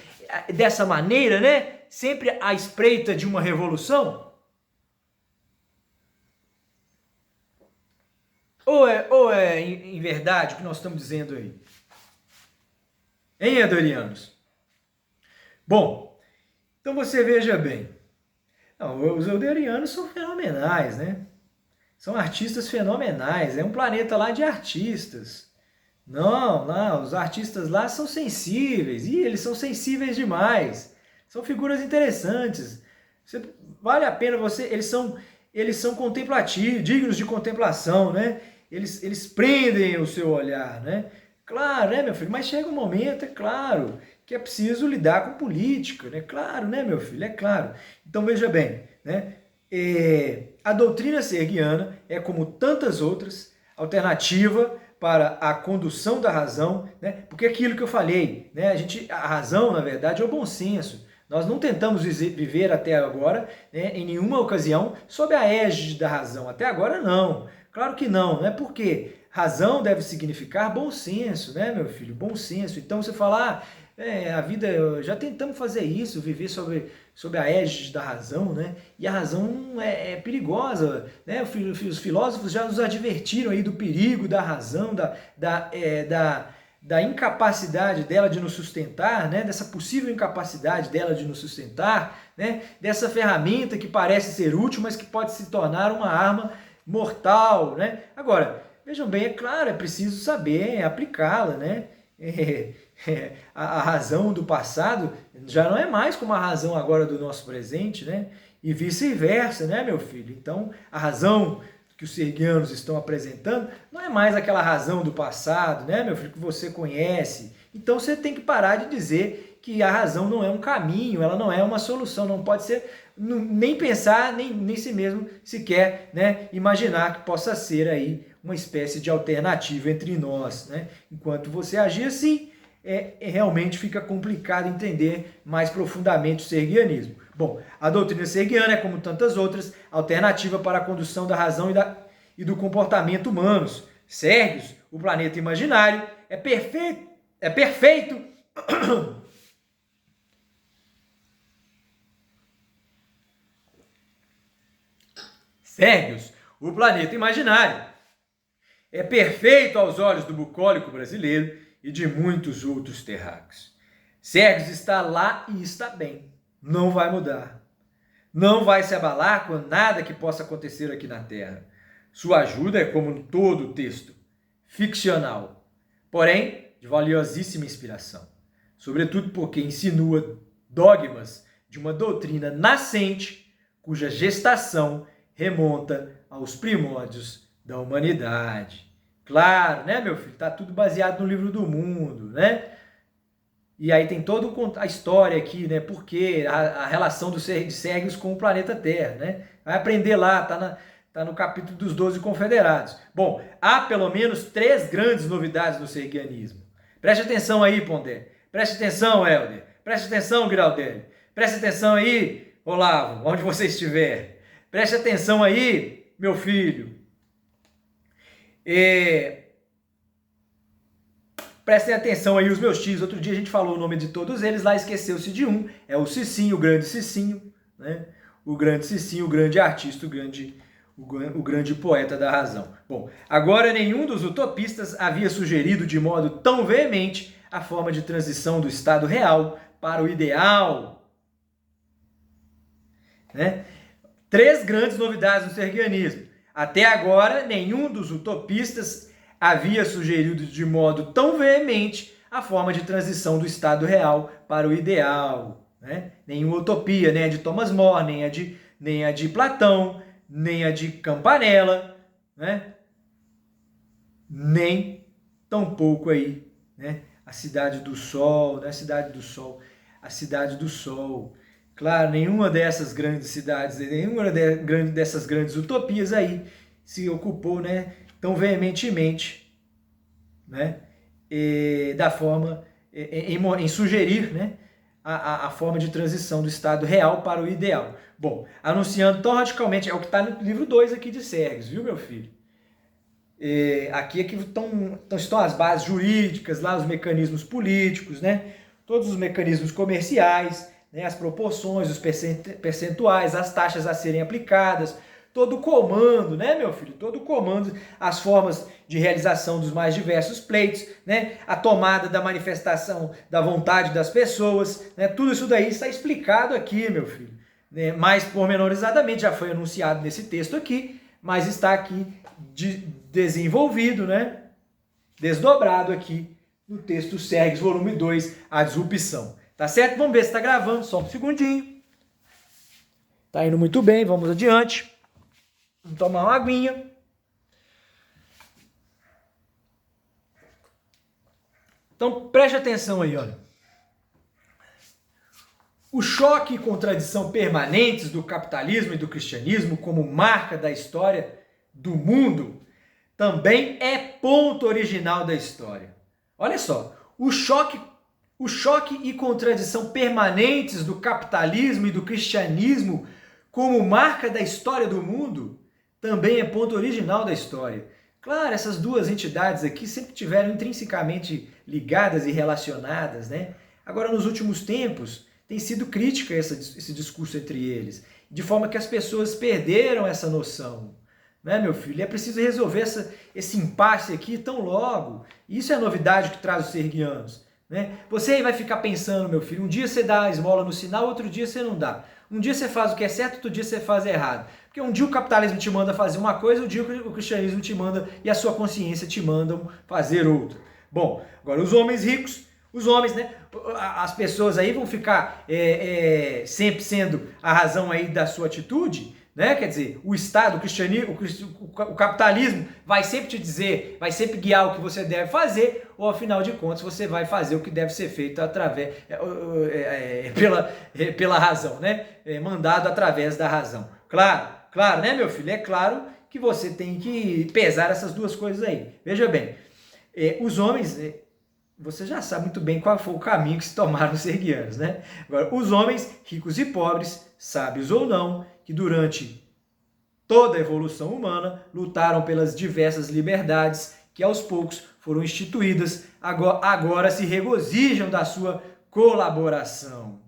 dessa maneira, né? Sempre à espreita de uma revolução? Ou é em verdade o que nós estamos dizendo aí? Hein, Adorianos? Bom, então você veja bem. Não, os euderianos são fenomenais, né? São artistas fenomenais. É um planeta lá de artistas. Não, os artistas lá são sensíveis. E eles são sensíveis demais. São figuras interessantes. Vale a pena você... Eles são contemplativos, dignos de contemplação, né? Eles prendem o seu olhar, né? Claro, né, meu filho? Mas chega um momento, é claro, que é preciso lidar com política, né? Claro, né, meu filho? É claro. Então, veja bem, né? A doutrina sergiana é, como tantas outras, alternativa para a condução da razão, né? Porque aquilo que eu falei, né? A razão, na verdade, é o bom senso. Nós não tentamos viver até agora, né, em nenhuma ocasião, sob a égide da razão. Até agora, não. Claro que não, né? Porque razão deve significar bom senso, né, meu filho? Bom senso. Então você fala, a vida, já tentamos fazer isso, viver sobre a égide da razão, né? E a razão é perigosa, né? Os filósofos já nos advertiram aí do perigo da razão, da incapacidade dela de nos sustentar, né? Dessa possível incapacidade dela de nos sustentar, né? Dessa ferramenta que parece ser útil, mas que pode se tornar uma arma mortal, né? Agora, vejam bem, é claro, é preciso saber aplicá-la, né? A razão do passado já não é mais como a razão agora do nosso presente, né? E vice-versa, né, meu filho? Então, a razão que os sergianos estão apresentando não é mais aquela razão do passado, né, meu filho, que você conhece. Então, você tem que parar de dizer que a razão não é um caminho, ela não é uma solução, não pode ser, nem pensar, nem si mesmo sequer, né, imaginar que possa ser aí uma espécie de alternativa entre nós, né? Enquanto você agir assim, realmente fica complicado entender mais profundamente o sergianismo. Bom, a doutrina sergiana é, como tantas outras, alternativa para a condução da razão e do comportamento humanos. Sérgios, o planeta imaginário, é perfeito Sérgios, o planeta imaginário, é perfeito aos olhos do bucólico brasileiro e de muitos outros terráqueos. Sérgios está lá e está bem. Não vai mudar. Não vai se abalar com nada que possa acontecer aqui na Terra. Sua ajuda é, como todo o texto, ficcional, porém de valiosíssima inspiração. Sobretudo porque insinua dogmas de uma doutrina nascente cuja gestação remonta aos primórdios da humanidade. Claro, né, meu filho? Está tudo baseado no livro do mundo, né? E aí tem toda a história aqui, né? Porque a relação de Sérgios com o planeta Terra, né? Vai aprender lá, tá no capítulo dos 12 Confederados. Bom, há pelo menos 3 grandes novidades no sergianismo. Preste atenção aí, Pondé. Preste atenção, Helder. Preste atenção, Giraldelli. Preste atenção aí, Olavo, onde você estiver. Preste atenção aí, meu filho. Prestem atenção aí os meus tios. Outro dia a gente falou o nome de todos eles, lá esqueceu-se de um. É o Cicinho, o grande Cicinho, né? O grande Cicinho, o grande artista, o grande poeta da razão. Bom, agora nenhum dos utopistas havia sugerido de modo tão veemente a forma de transição do estado real para o ideal. Né? 3 grandes novidades no sergianismo. Até agora, nenhum dos utopistas havia sugerido de modo tão veemente a forma de transição do estado real para o ideal. Né? Nenhuma utopia, nem a de Thomas More, nem a de Platão, nem a de Campanella, né? Nem tampouco aí, né? A Cidade do Sol, né? A Cidade do Sol, a Cidade do Sol. Claro, nenhuma dessas grandes cidades, nenhuma dessas grandes utopias aí se ocupou, né, tão veementemente, né, da forma, em sugerir, né, a forma de transição do estado real para o ideal. Bom, anunciando tão radicalmente, é o que está no livro 2 aqui de Sergios, viu, meu filho? Aqui estão as bases jurídicas, lá os mecanismos políticos, né, todos os mecanismos comerciais, né, as proporções, os percentuais, as taxas a serem aplicadas, todo o comando, né, meu filho? Todo o comando, as formas de realização dos mais diversos pleitos, né? A tomada da manifestação da vontade das pessoas, né? Tudo isso daí está explicado aqui, meu filho. Né? Mais pormenorizadamente, já foi anunciado nesse texto aqui, mas está aqui desenvolvido, né? Desdobrado aqui no texto Sergios, volume 2, A Disrupção. Tá certo? Vamos ver se está gravando, só um segundinho. Tá indo muito bem, vamos adiante. Vamos tomar uma aguinha. Então preste atenção aí, olha. O choque e contradição permanentes do capitalismo e do cristianismo como marca da história do mundo também é ponto original da história. Olha só, o choque e contradição permanentes do capitalismo e do cristianismo como marca da história do mundo também é ponto original da história. Claro, essas duas entidades aqui sempre tiveram intrinsecamente ligadas e relacionadas, né? Agora, nos últimos tempos, tem sido crítica esse discurso entre eles, de forma que as pessoas perderam essa noção. Né, meu filho? É preciso resolver esse impasse aqui tão logo. Isso é a novidade que traz os sergianos. Né? Você aí vai ficar pensando, meu filho, um dia você dá a esmola no sinal, outro dia você não dá. Um dia você faz o que é certo, outro dia você faz errado. Porque um dia o capitalismo te manda fazer uma coisa, um dia o cristianismo te manda e a sua consciência te mandam fazer outra. Bom, agora os homens ricos, os homens, né? As pessoas aí vão ficar sempre sendo a razão aí da sua atitude, né? Quer dizer, o Estado, o cristianismo, o capitalismo vai sempre te dizer, vai sempre guiar o que você deve fazer, ou afinal de contas você vai fazer o que deve ser feito pela razão, né? Mandado através da razão. Claro, né, meu filho? É claro que você tem que pesar essas duas coisas aí. Veja bem, os homens, você já sabe muito bem qual foi o caminho que se tomaram os sergianos, né? Agora, os homens, ricos e pobres, sábios ou não, que durante toda a evolução humana lutaram pelas diversas liberdades que aos poucos foram instituídas, agora se regozijam da sua colaboração.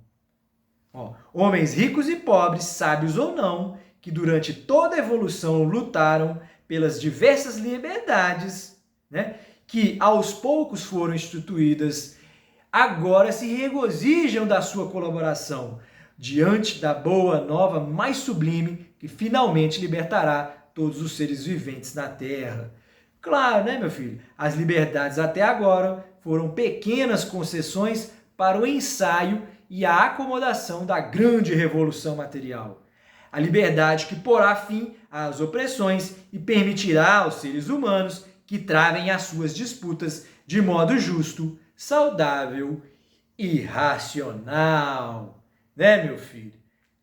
Homens ricos e pobres, sábios ou não, que durante toda a evolução lutaram pelas diversas liberdades, né, que aos poucos foram instituídas, agora se regozijam da sua colaboração diante da boa nova mais sublime que finalmente libertará todos os seres viventes na Terra. Claro, né, meu filho? As liberdades até agora foram pequenas concessões para o ensaio e a acomodação da grande revolução material. A liberdade que porá fim às opressões e permitirá aos seres humanos que travem as suas disputas de modo justo, saudável e racional. Né, meu filho?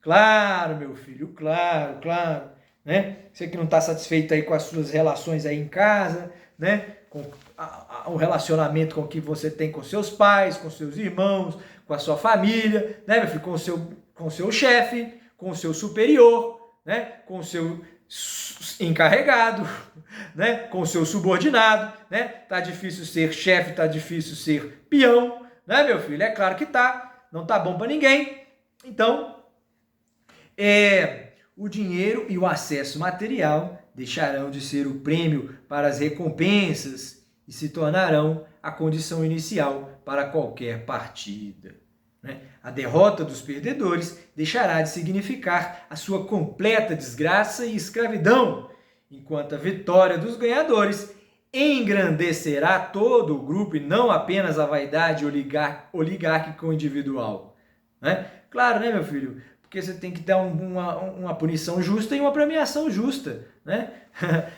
Claro, meu filho, claro. Né? Você que não está satisfeito aí com as suas relações aí em casa, né? Com o relacionamento com que você tem com seus pais, com seus irmãos, com a sua família, né, meu filho? Com o seu chefe, com o seu superior, né? Com o seu encarregado, né? Com o seu subordinado, né? Tá difícil ser chefe, tá difícil ser peão, né, meu filho? É claro que tá, não tá bom para ninguém. Então, o dinheiro e o acesso material deixarão de ser o prêmio para as recompensas e se tornarão a condição inicial para qualquer partida. né? A derrota dos perdedores deixará de significar a sua completa desgraça e escravidão, enquanto a vitória dos ganhadores engrandecerá todo o grupo e não apenas a vaidade oligárquica individual. Né? Claro, né, meu filho? Porque você tem que dar uma punição justa e uma premiação justa. Né?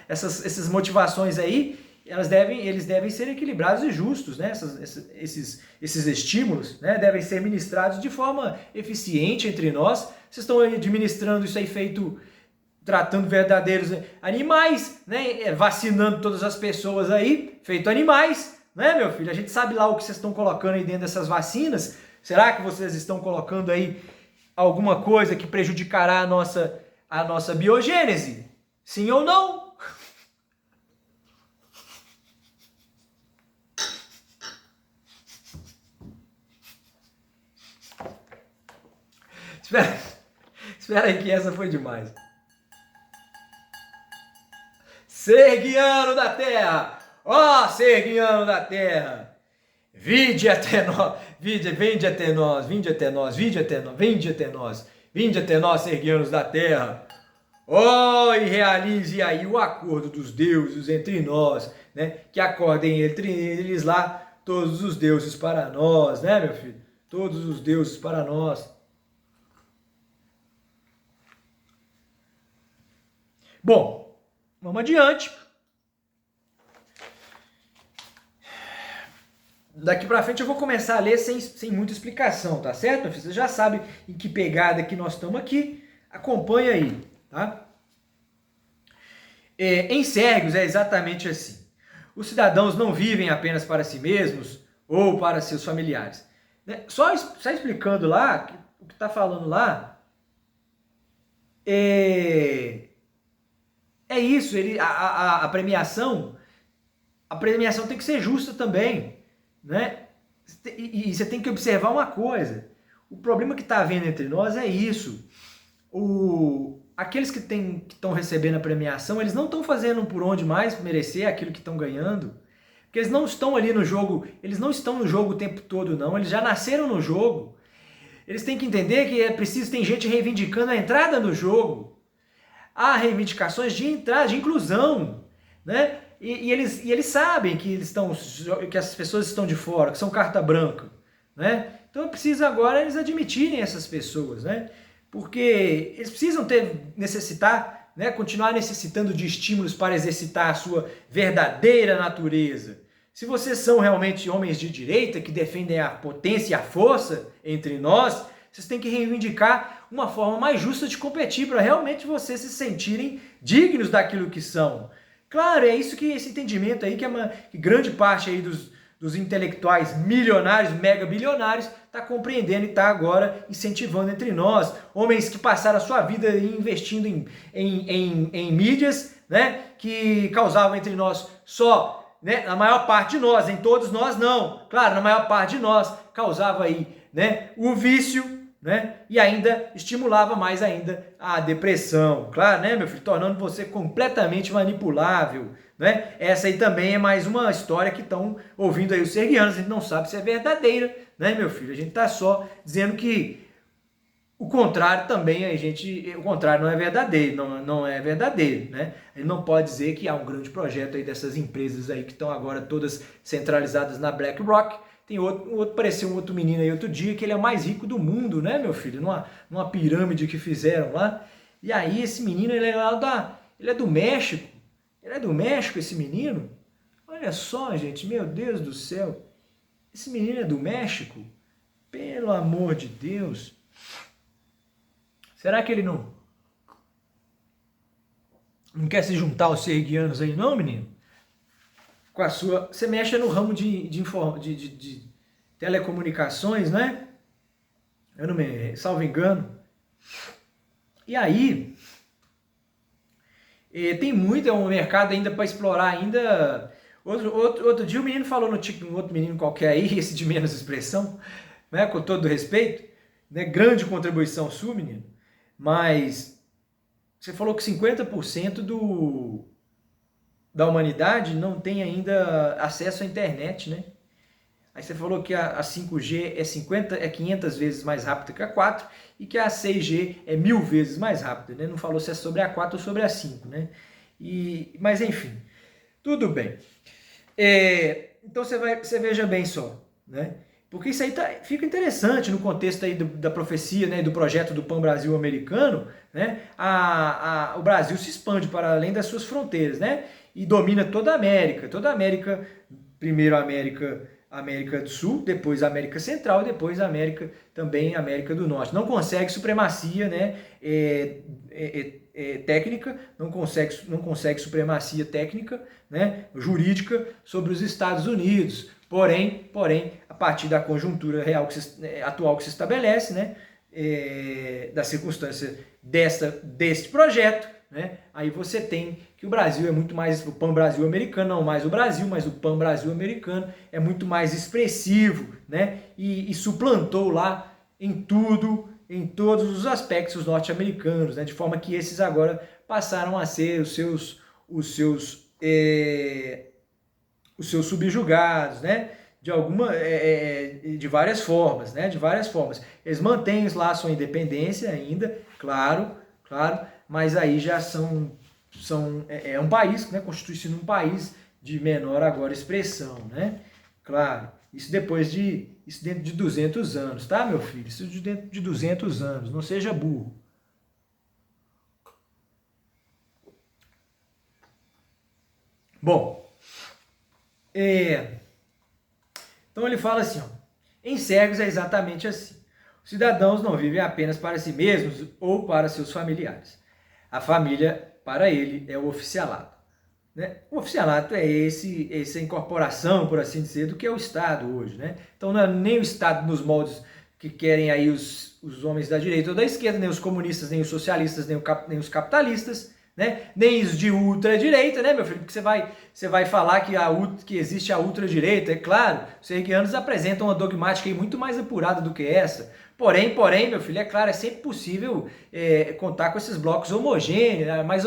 Essas motivações aí, eles devem ser equilibrados e justos. Né? Esses estímulos, né, devem ser ministrados de forma eficiente entre nós. Vocês estão administrando isso aí feito... tratando verdadeiros animais, né? Vacinando todas as pessoas aí, feito animais, né, meu filho? A gente sabe lá o que vocês estão colocando aí dentro dessas vacinas. Será que vocês estão colocando aí alguma coisa que prejudicará a nossa biogênese? Sim ou não? Espera aí que essa foi demais. Serguiano da terra, ó Serguiano da terra, vinde até nós, vinde até nós, vinde até nós, vinde até nós, vinde até nós, vinde até nós, Serguianos da terra, ó, e realize aí o acordo dos deuses entre nós, né, que acordem entre eles lá todos os deuses para nós, né, meu filho, todos os deuses para nós. Bom, vamos adiante. Daqui pra frente eu vou começar a ler sem muita explicação, tá certo? Você já sabe em que pegada que nós estamos aqui. Acompanha aí, tá? Em Sérgios é exatamente assim. Os cidadãos não vivem apenas para si mesmos ou para seus familiares. Só explicando lá, o que está falando lá é isso, a premiação tem que ser justa também, né? E você tem que observar uma coisa, o problema que está havendo entre nós é isso, aqueles que estão recebendo a premiação, eles não estão fazendo por onde mais merecer aquilo que estão ganhando, porque eles não estão ali no jogo, eles não estão no jogo o tempo todo não, eles já nasceram no jogo, eles têm que entender que é preciso, tem gente reivindicando a entrada no jogo, há reivindicações de entrada, de inclusão, né? E eles sabem que que as pessoas estão de fora, que são carta branca, né? Então precisa agora eles admitirem essas pessoas, né? Porque eles precisam necessitar, né? Continuar necessitando de estímulos para exercitar a sua verdadeira natureza. Se vocês são realmente homens de direita que defendem a potência e a força entre nós, vocês têm que reivindicar uma forma mais justa de competir para realmente vocês se sentirem dignos daquilo que são. Claro, é isso que esse entendimento aí que grande parte aí dos intelectuais milionários, mega bilionários, está compreendendo e está agora incentivando entre nós. Homens que passaram a sua vida investindo em mídias, né, que causavam entre nós só, né, na maior parte de nós, em todos nós não. Claro, na maior parte de nós causava aí, né, o vício, né? E ainda estimulava mais ainda a depressão, claro, né, meu filho? Tornando você completamente manipulável, né? Essa aí também é mais uma história que estão ouvindo aí os serguianos, a gente não sabe se é verdadeira, né, meu filho? A gente tá só dizendo que o contrário também, o contrário não é verdadeiro, não é verdadeiro, né? Ele não pode dizer que há um grande projeto aí dessas empresas aí que estão agora todas centralizadas na BlackRock. Tem apareceu um outro menino aí outro dia que ele é o mais rico do mundo, né, meu filho? Numa pirâmide que fizeram lá. E aí esse menino, ele é do México. Ele é do México, esse menino. Olha só, gente, meu Deus do céu. Esse menino é do México? Pelo amor de Deus. Será que ele não quer se juntar aos serguianos aí, não, menino? Com a sua... Você mexe no ramo de telecomunicações, né? Eu não me... salvo engano. E aí... tem muito, é um mercado ainda para explorar ainda. Outro dia o menino falou um outro menino qualquer aí, esse de menos expressão, né? Com todo respeito, né? Grande contribuição sua, menino. Mas você falou que 50% da humanidade não tem ainda acesso à internet, né? Aí você falou que a 5G é 500 vezes mais rápida que a 4 e que a 6G é 1000 vezes mais rápida, né? Não falou se é sobre a 4 ou sobre a 5, né? Mas enfim, tudo bem. Então você veja bem só, né? Porque isso aí fica interessante no contexto aí da profecia, né, do projeto do Pan-Brasil americano, né? O Brasil se expande para além das suas fronteiras, né? E domina toda a América, primeiro a América do Sul, depois a América Central e depois também a América do Norte. Não consegue supremacia, né, técnica, não consegue supremacia técnica, né, jurídica sobre os Estados Unidos. Porém, a partir da conjuntura real atual que se estabelece, né, da circunstância deste projeto, né, aí você tem que o Brasil é muito mais, o Pan-Brasil americano, não mais o Brasil, mas o Pan-Brasil americano é muito mais expressivo, né, e suplantou lá em tudo, em todos os aspectos os norte-americanos, né, de forma que esses agora passaram a ser os seus subjugados, né? De várias formas, né? De várias formas. Eles mantêm lá sua independência ainda, claro, mas aí já é um país, né? Constitui-se um país de menor agora expressão, né? Claro, isso dentro de 200 anos, tá, meu filho? Isso dentro de 200 anos, não seja burro. Bom, então ele fala assim, ó, em Cegos é exatamente assim. Os cidadãos não vivem apenas para si mesmos ou para seus familiares. A família, para ele, é o oficialato. Né? O oficialato é essa incorporação, por assim dizer, do que é o Estado hoje. Né? Então não é nem o Estado nos moldes que querem aí os homens da direita ou da esquerda, nem os comunistas, nem os socialistas, nem os capitalistas, né? Nem os de ultradireita, né, meu filho? Porque você vai falar que existe a ultradireita, é claro, os hegelianos apresentam uma dogmática aí muito mais apurada do que essa. Porém, meu filho, é claro, é sempre possível contar com esses blocos homogêneos, né? mais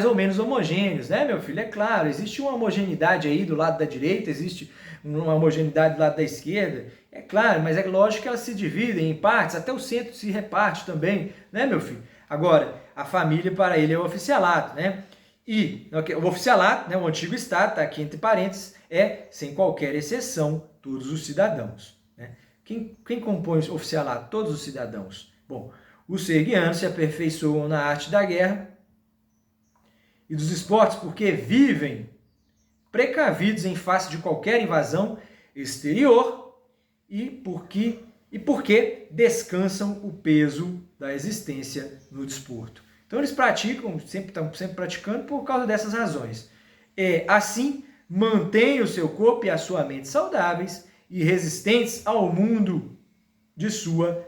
ou menos homogêneos, né, meu filho? É claro, existe uma homogeneidade aí do lado da direita, existe uma homogeneidade do lado da esquerda, é claro, mas é lógico que elas se dividem em partes, até o centro se reparte também, né, meu filho? Agora, a família para ele é o oficialato, né? E o oficialato, né, o antigo Estado, está aqui entre parênteses, sem qualquer exceção, todos os cidadãos. Né? Quem compõe o oficialato? Todos os cidadãos. Bom, os serguianos se aperfeiçoam na arte da guerra e dos esportes porque vivem precavidos em face de qualquer invasão exterior e porque descansam o peso da existência no desporto. Então eles estão sempre praticando por causa dessas razões. Assim, mantêm o seu corpo e a sua mente saudáveis e resistentes ao mundo de sua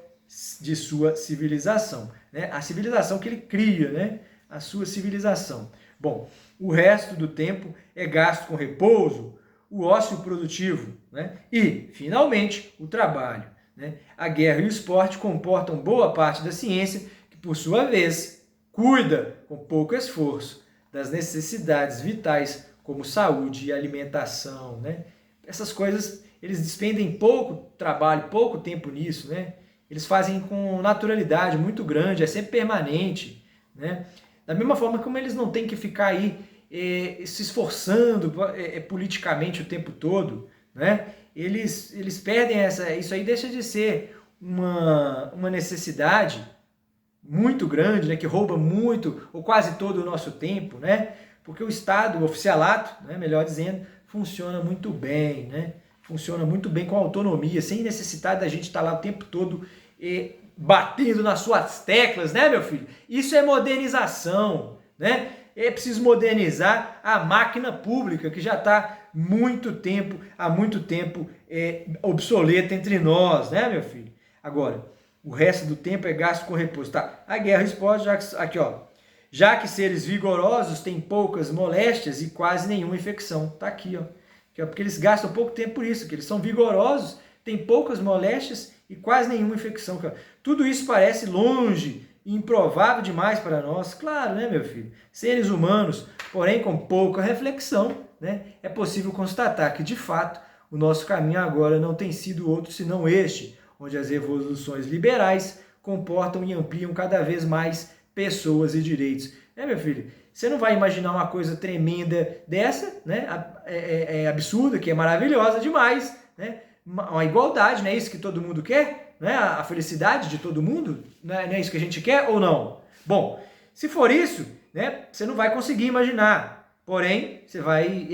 civilização. Né? A civilização que ele cria, né? A sua civilização. Bom, o resto do tempo é gasto com repouso, o ócio produtivo, né? E, finalmente, o trabalho. Né? A guerra e o esporte comportam boa parte da ciência, que, por sua vez, cuida, com pouco esforço, das necessidades vitais, como saúde e alimentação. Né? Essas coisas, eles despendem pouco trabalho, pouco tempo nisso. Né? Eles fazem com naturalidade muito grande, é sempre permanente. Né? Da mesma forma como eles não têm que ficar aí se esforçando politicamente o tempo todo, né? Eles perdem isso aí deixa de ser uma necessidade muito grande, né? Que rouba muito ou quase todo o nosso tempo, né? Porque o Estado, o oficialato, né? Melhor dizendo, funciona muito bem, né? Funciona muito bem com autonomia, sem necessidade da gente estar lá o tempo todo batendo nas suas teclas, né, meu filho? Isso é modernização, né? É preciso modernizar a máquina pública, que já está há muito tempo obsoleta entre nós, né, meu filho? Agora, o resto do tempo é gasto com repouso. Tá? A guerra e o esporte, já que seres vigorosos têm poucas moléstias e quase nenhuma infecção. Tá aqui, ó. Porque eles gastam pouco tempo por isso, que eles são vigorosos, têm poucas moléstias e quase nenhuma infecção. Tudo isso parece longe, improvável demais para nós, claro, né, meu filho? Seres humanos, porém com pouca reflexão, né, é possível constatar que, de fato, O nosso caminho agora não tem sido outro senão este, onde as revoluções liberais comportam e ampliam cada vez mais pessoas e direitos. Meu filho, você não vai imaginar uma coisa tremenda dessa, né? É absurda, que é maravilhosa demais, né? Uma igualdade, não é isso que todo mundo quer? Né? A felicidade de todo mundo? Não é isso que a gente quer ou não? Bom, se for isso, né, você não vai conseguir imaginar. Porém, você vai,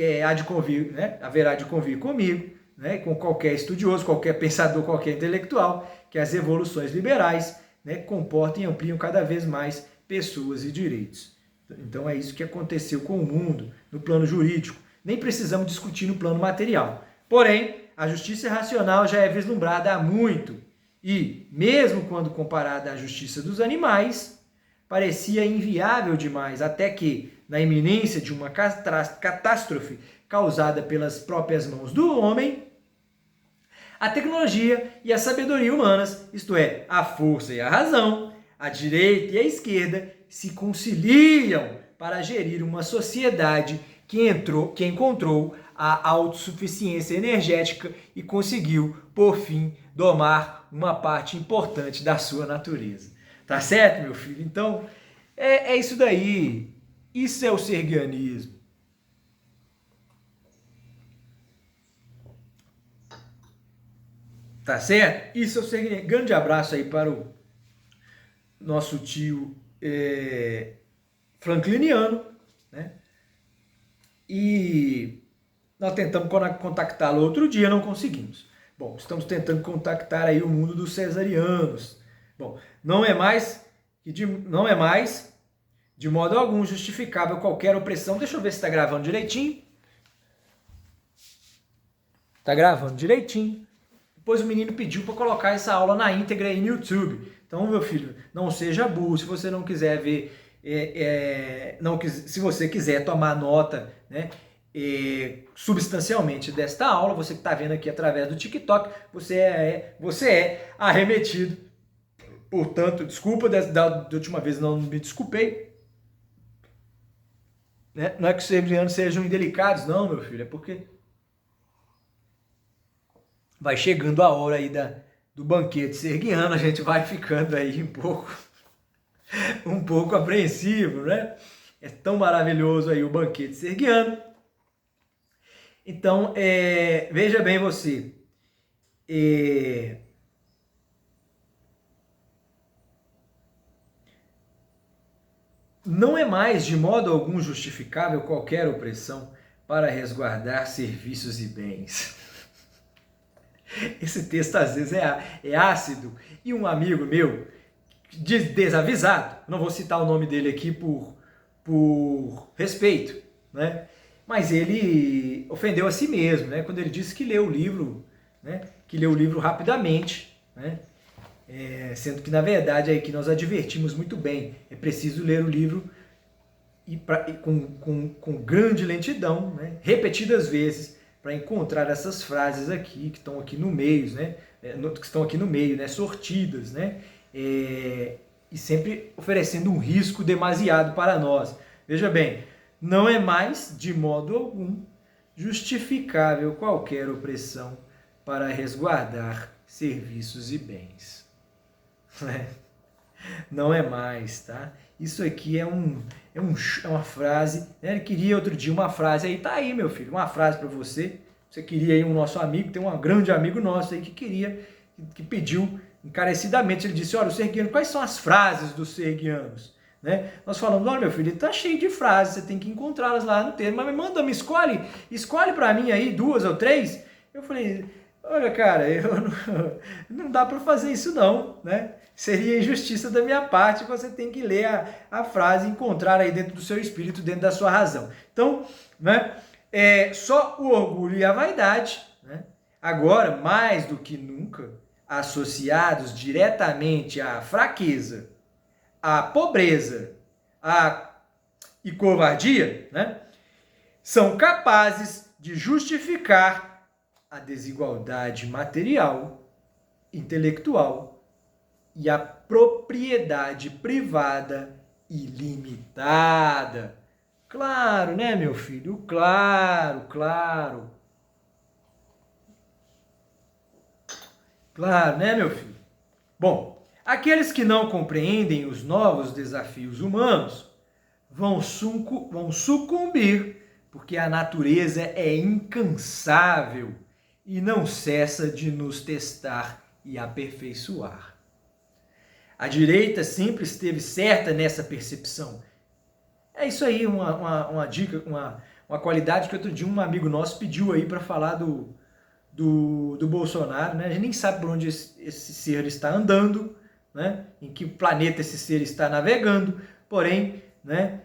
haverá de convir comigo, né, com qualquer estudioso, qualquer pensador, qualquer intelectual, que as revoluções liberais, né, comportam e ampliam cada vez mais pessoas e direitos. Então é isso que aconteceu com o mundo no plano jurídico. Nem precisamos discutir no plano material. Porém, a justiça racional já é vislumbrada há muito e, mesmo quando comparada à justiça dos animais, parecia inviável demais, até que, na iminência de uma catástrofe causada pelas próprias mãos do homem, a tecnologia e a sabedoria humanas, isto é, a força e a razão, a direita e a esquerda, se conciliam para gerir uma sociedade que encontrou a autossuficiência energética e conseguiu, por fim, domar uma parte importante da sua natureza. Tá certo, meu filho? Então, é isso daí. Isso é o sergianismo. Tá certo? Isso é o sergianismo. Grande abraço aí para o nosso tio frankliniano, né? E nós tentamos contactá-lo outro dia, não conseguimos. Bom, estamos tentando contactar aí o mundo dos cesarianos. Bom, não é mais de modo algum justificável qualquer opressão. Deixa eu ver se está gravando direitinho. Está gravando direitinho. Depois o menino pediu para colocar essa aula na íntegra aí no YouTube. Então, meu filho, não seja burro. Se você não quiser ver, se você quiser tomar nota, né, substancialmente desta aula, você que está vendo aqui através do TikTok, você é arremetido. Portanto, desculpa, da última vez não me desculpei. Né? Não é que os sergianos sejam indelicados, não, meu filho, é porque vai chegando a hora aí do banquete sergiano, a gente vai ficando aí um pouco apreensivo, né? É tão maravilhoso aí o banquete sergiano. Então, veja bem você, não é mais de modo algum justificável qualquer opressão para resguardar serviços e bens. Esse texto às vezes é ácido. E um amigo meu, desavisado, não vou citar o nome dele aqui por respeito, né? Mas ele ofendeu a si mesmo, né? Quando ele disse que leu o livro, né? Que leu o livro rapidamente, né? Sendo que na verdade é que nós advertimos muito bem, é preciso ler o livro com grande lentidão, né? Repetidas vezes, para encontrar essas frases aqui, que estão aqui no meio, né? Que estão aqui no meio, né? Sortidas, né? E sempre oferecendo um risco demasiado para nós. Veja bem, não é mais, de modo algum, justificável qualquer opressão para resguardar serviços e bens. Não é mais, tá? Isso aqui é uma frase, né? Ele queria outro dia uma frase aí, tá aí, meu filho, uma frase para você. Você queria aí um nosso amigo, tem um grande amigo nosso aí que pediu encarecidamente. Ele disse: olha, o sergiano, quais são as frases dos sergianos? Né? Nós falamos: olha, meu filho, ele tá cheio de frases, você tem que encontrá-las lá no texto, mas me escolhe para mim aí 2 ou 3. Eu falei: olha, cara, não dá para fazer isso não, né? Seria injustiça da minha parte, você tem que ler a frase e encontrar aí dentro do seu espírito, dentro da sua razão. Então, né, só o orgulho e a vaidade, né, agora, mais do que nunca, associados diretamente à fraqueza, à pobreza e covardia, né, são capazes de justificar a desigualdade material, intelectual e a propriedade privada ilimitada. Claro, né, meu filho? Claro. Claro, né, meu filho? Bom, aqueles que não compreendem os novos desafios humanos vão sucumbir, porque a natureza é incansável e não cessa de nos testar e aperfeiçoar. A direita sempre esteve certa nessa percepção. É isso aí, uma dica, uma qualidade que outro dia um amigo nosso pediu aí para falar do Bolsonaro, né? A gente nem sabe por onde esse ser está andando, né? Em que planeta esse ser está navegando, porém, né?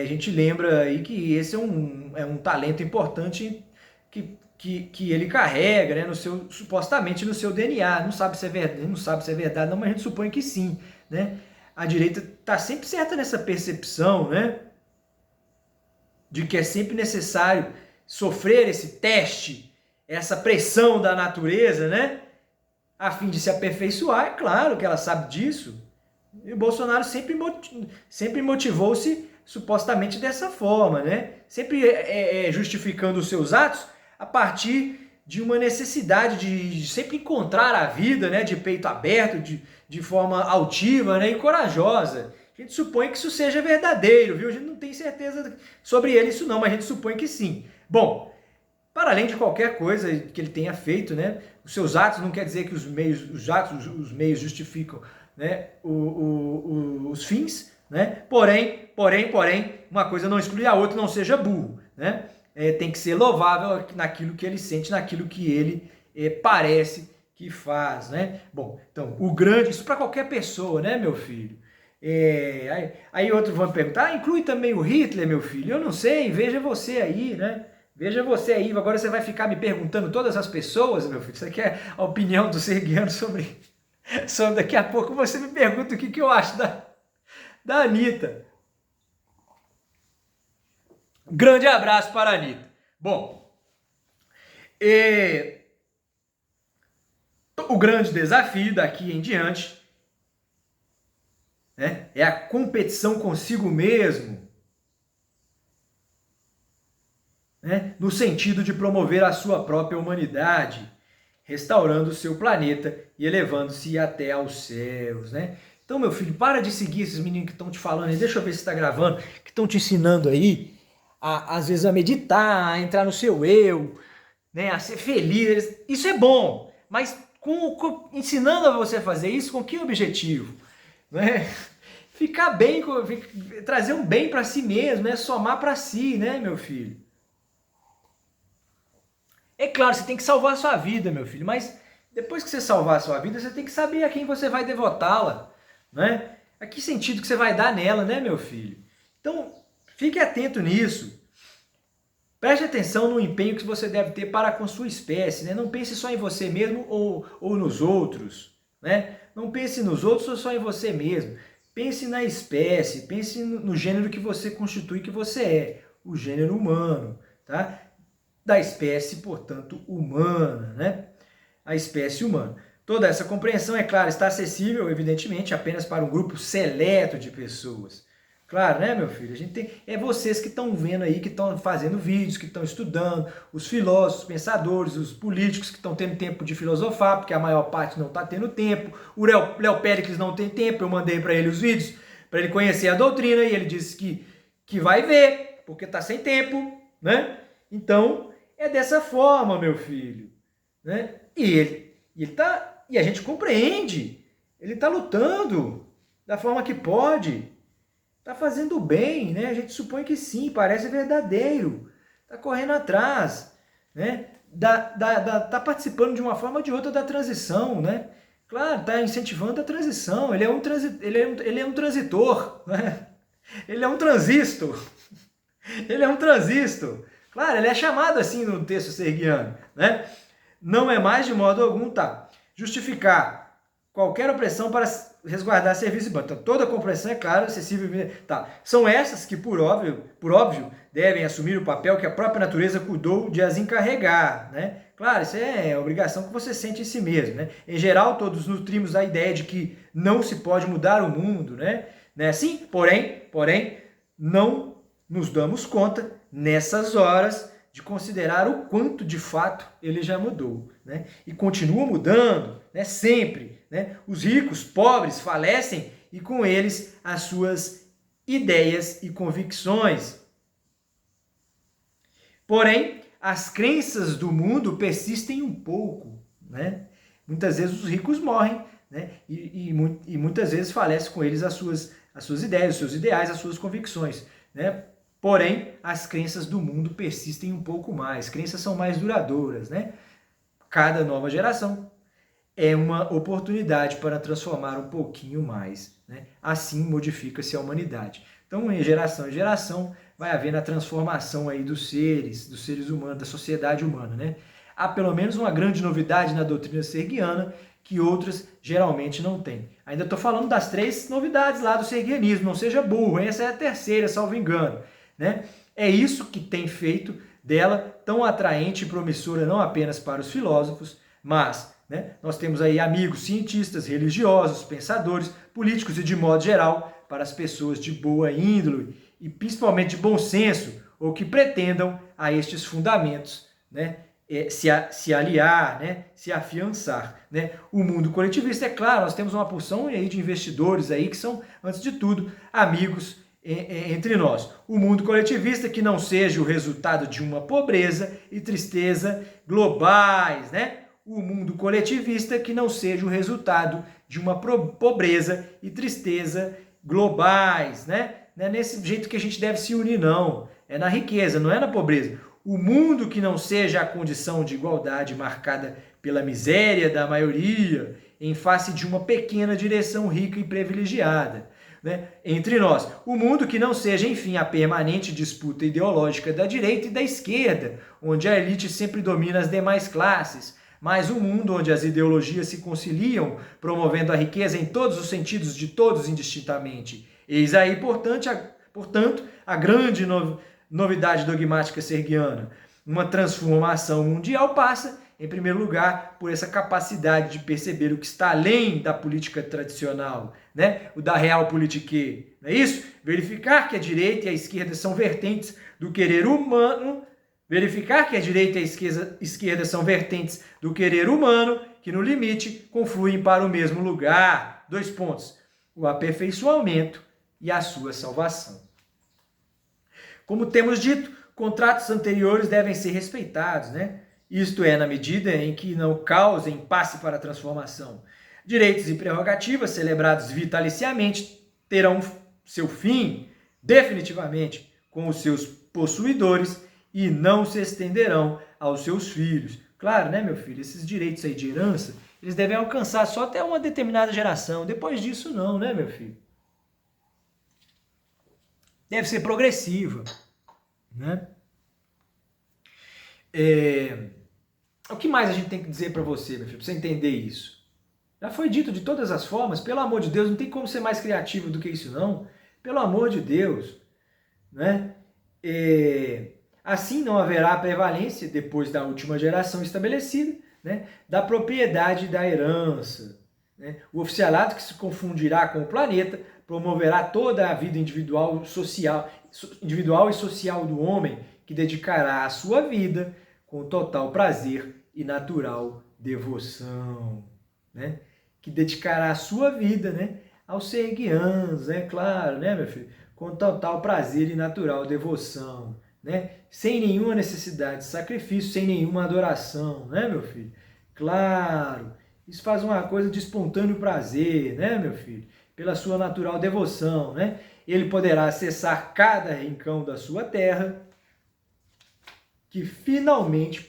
A gente lembra aí que esse é um talento importante que ele carrega, né? Supostamente no seu DNA. Não sabe se é verdade, não, mas a gente supõe que sim, né? A direita está sempre certa nessa percepção, né? De que é sempre necessário sofrer esse teste, essa pressão da natureza, né? A fim de se aperfeiçoar. É claro que ela sabe disso. E o Bolsonaro sempre motivou-se supostamente dessa forma, né? Sempre justificando os seus atos a partir de uma necessidade de sempre encontrar a vida, né? De peito aberto, de forma altiva, né? E corajosa. A gente supõe que isso seja verdadeiro, viu? A gente não tem certeza sobre ele isso não, mas a gente supõe que sim. Bom, para além de qualquer coisa que ele tenha feito, né? Os seus atos não quer dizer que os meios justificam, né? Os fins, né? Porém, uma coisa não exclui a outra, não seja burro, né? Tem que ser louvável naquilo que ele sente, naquilo que ele parece que faz, né? Bom, então, isso para qualquer pessoa, né, meu filho? Aí outros vão perguntar, inclui também o Hitler, meu filho? Eu não sei, veja você aí, né? Veja você aí, agora você vai ficar me perguntando todas as pessoas, meu filho, você quer a opinião do Serguiano sobre daqui a pouco você me pergunta o que eu acho da Anitta. Grande abraço para a Anitta. Bom, o grande desafio daqui em diante, né, é a competição consigo mesmo, né, no sentido de promover a sua própria humanidade, restaurando o seu planeta e elevando-se até aos céus, né? Então, meu filho, para de seguir esses meninos que estão te falando aí, deixa eu ver se está gravando, que estão te ensinando aí, às vezes a meditar, a entrar no seu eu, né, a ser feliz. Isso é bom, mas ensinando a você a fazer isso, com que objetivo? Né? Ficar bem, trazer um bem para si mesmo, né? Somar para si, né, meu filho? É claro, você tem que salvar a sua vida, meu filho, mas depois que você salvar a sua vida, você tem que saber a quem você vai devotá-la, né? A que sentido que você vai dar nela, né, meu filho? Então, fique atento nisso. Preste atenção no empenho que você deve ter para com sua espécie, né? Não pense só em você mesmo ou nos outros, né? Não pense nos outros ou só em você mesmo. Pense na espécie, pense no gênero que você constitui, que você é, o gênero humano, tá? Da espécie, portanto, humana, né? A espécie humana. Toda essa compreensão, é claro, está acessível, evidentemente, apenas para um grupo seleto de pessoas. Claro, né, meu filho? A gente tem, vocês que estão vendo aí, que estão fazendo vídeos, que estão estudando, os filósofos, os pensadores, os políticos que estão tendo tempo de filosofar, porque a maior parte não está tendo tempo. O Léo Péricles não tem tempo, eu mandei para ele os vídeos, para ele conhecer a doutrina, e ele disse que vai ver, porque está sem tempo, né? Então, é dessa forma, meu filho, né? E a gente compreende, ele está lutando da forma que pode, está fazendo bem, né? A gente supõe que sim, parece verdadeiro, está correndo atrás, né? Tá participando de uma forma ou de outra da transição, né? Claro, está incentivando a transição, ele é um transitor, né? Ele é um transistor, ele é um transistor. Claro, ele é chamado assim no texto serguiano, né? Não é mais de modo algum, tá? Justificar qualquer opressão para resguardar serviço e banco. Então, toda compressão é claro, acessível, tá? São essas que, por óbvio, devem assumir o papel que a própria natureza cuidou de as encarregar, né? Claro, isso é a obrigação que você sente em si mesmo, né? Em geral, todos nutrimos a ideia de que não se pode mudar o mundo, né? Sim, porém, não nos damos conta nessas horas de considerar o quanto de fato ele já mudou, né? E continua mudando, né? Sempre, né? Os ricos, pobres falecem e com eles as suas ideias e convicções. Porém, as crenças do mundo persistem um pouco, né? Muitas vezes os ricos morrem, né? E muitas vezes falecem com eles as suas ideias, os seus ideais, as suas convicções, né? Porém, as crenças do mundo persistem um pouco mais, crenças são mais duradouras, né? Cada nova geração é uma oportunidade para transformar um pouquinho mais, né? Assim modifica-se a humanidade. Então, em geração, vai havendo a transformação aí dos seres humanos, da sociedade humana, né? Há pelo menos uma grande novidade na doutrina serguiana que outras geralmente não têm. Ainda estou falando das 3 novidades lá do serguianismo, não seja burro, essa é a terceira, salvo engano, né? É isso que tem feito dela tão atraente e promissora não apenas para os filósofos, mas, né, nós temos aí amigos cientistas, religiosos, pensadores, políticos e de modo geral para as pessoas de boa índole e principalmente de bom senso ou que pretendam a estes fundamentos, né, se aliar, né, se afiançar, né? O mundo coletivista, é claro, nós temos uma porção aí de investidores aí que são, antes de tudo, amigos entre nós. O mundo coletivista que não seja o resultado de uma pobreza e tristeza globais, né? O mundo coletivista que não seja o resultado de uma pobreza e tristeza globais, né? Não é nesse jeito que a gente deve se unir, não. É na riqueza, não é na pobreza. O mundo que não seja a condição de igualdade marcada pela miséria da maioria em face de uma pequena direção rica e privilegiada, né, entre nós. O mundo que não seja, enfim, a permanente disputa ideológica da direita e da esquerda, onde a elite sempre domina as demais classes, mas um mundo onde as ideologias se conciliam, promovendo a riqueza em todos os sentidos de todos indistintamente. Eis aí, portanto, a grande novidade dogmática serguiana. Uma transformação mundial passa, em primeiro lugar, por essa capacidade de perceber o que está além da política tradicional, né? O da realpolitik, não é isso? Verificar que a direita e a esquerda são vertentes do querer humano, verificar que a direita e a esquerda são vertentes do querer humano, que no limite confluem para o mesmo lugar. 2 pontos. O aperfeiçoamento e a sua salvação. Como temos dito, contratos anteriores devem ser respeitados, né? Isto é, na medida em que não causem passe para a transformação. Direitos e prerrogativas celebrados vitaliciamente terão seu fim, definitivamente, com os seus possuidores e não se estenderão aos seus filhos. Claro, né, meu filho? Esses direitos aí de herança, eles devem alcançar só até uma determinada geração. Depois disso, não, né, meu filho? Deve ser progressiva, né? O que mais a gente tem que dizer para você, meu filho, para você entender isso? Já foi dito de todas as formas, pelo amor de Deus, não tem como ser mais criativo do que isso, não. Pelo amor de Deus, né? Assim não haverá prevalência, depois da última geração estabelecida, né, da propriedade da herança. Né? O oficialato que se confundirá com o planeta promoverá toda a vida individual e social do homem, que dedicará a sua vida com total prazer e natural devoção. Né? Que dedicará a sua vida, né, aos serguianos, é claro, né, meu filho? Com total prazer e natural devoção. Né? Sem nenhuma necessidade de sacrifício, sem nenhuma adoração, né, meu filho? Claro, isso faz uma coisa de espontâneo prazer, né, meu filho? Pela sua natural devoção, né? Ele poderá acessar cada rincão da sua terra, que finalmente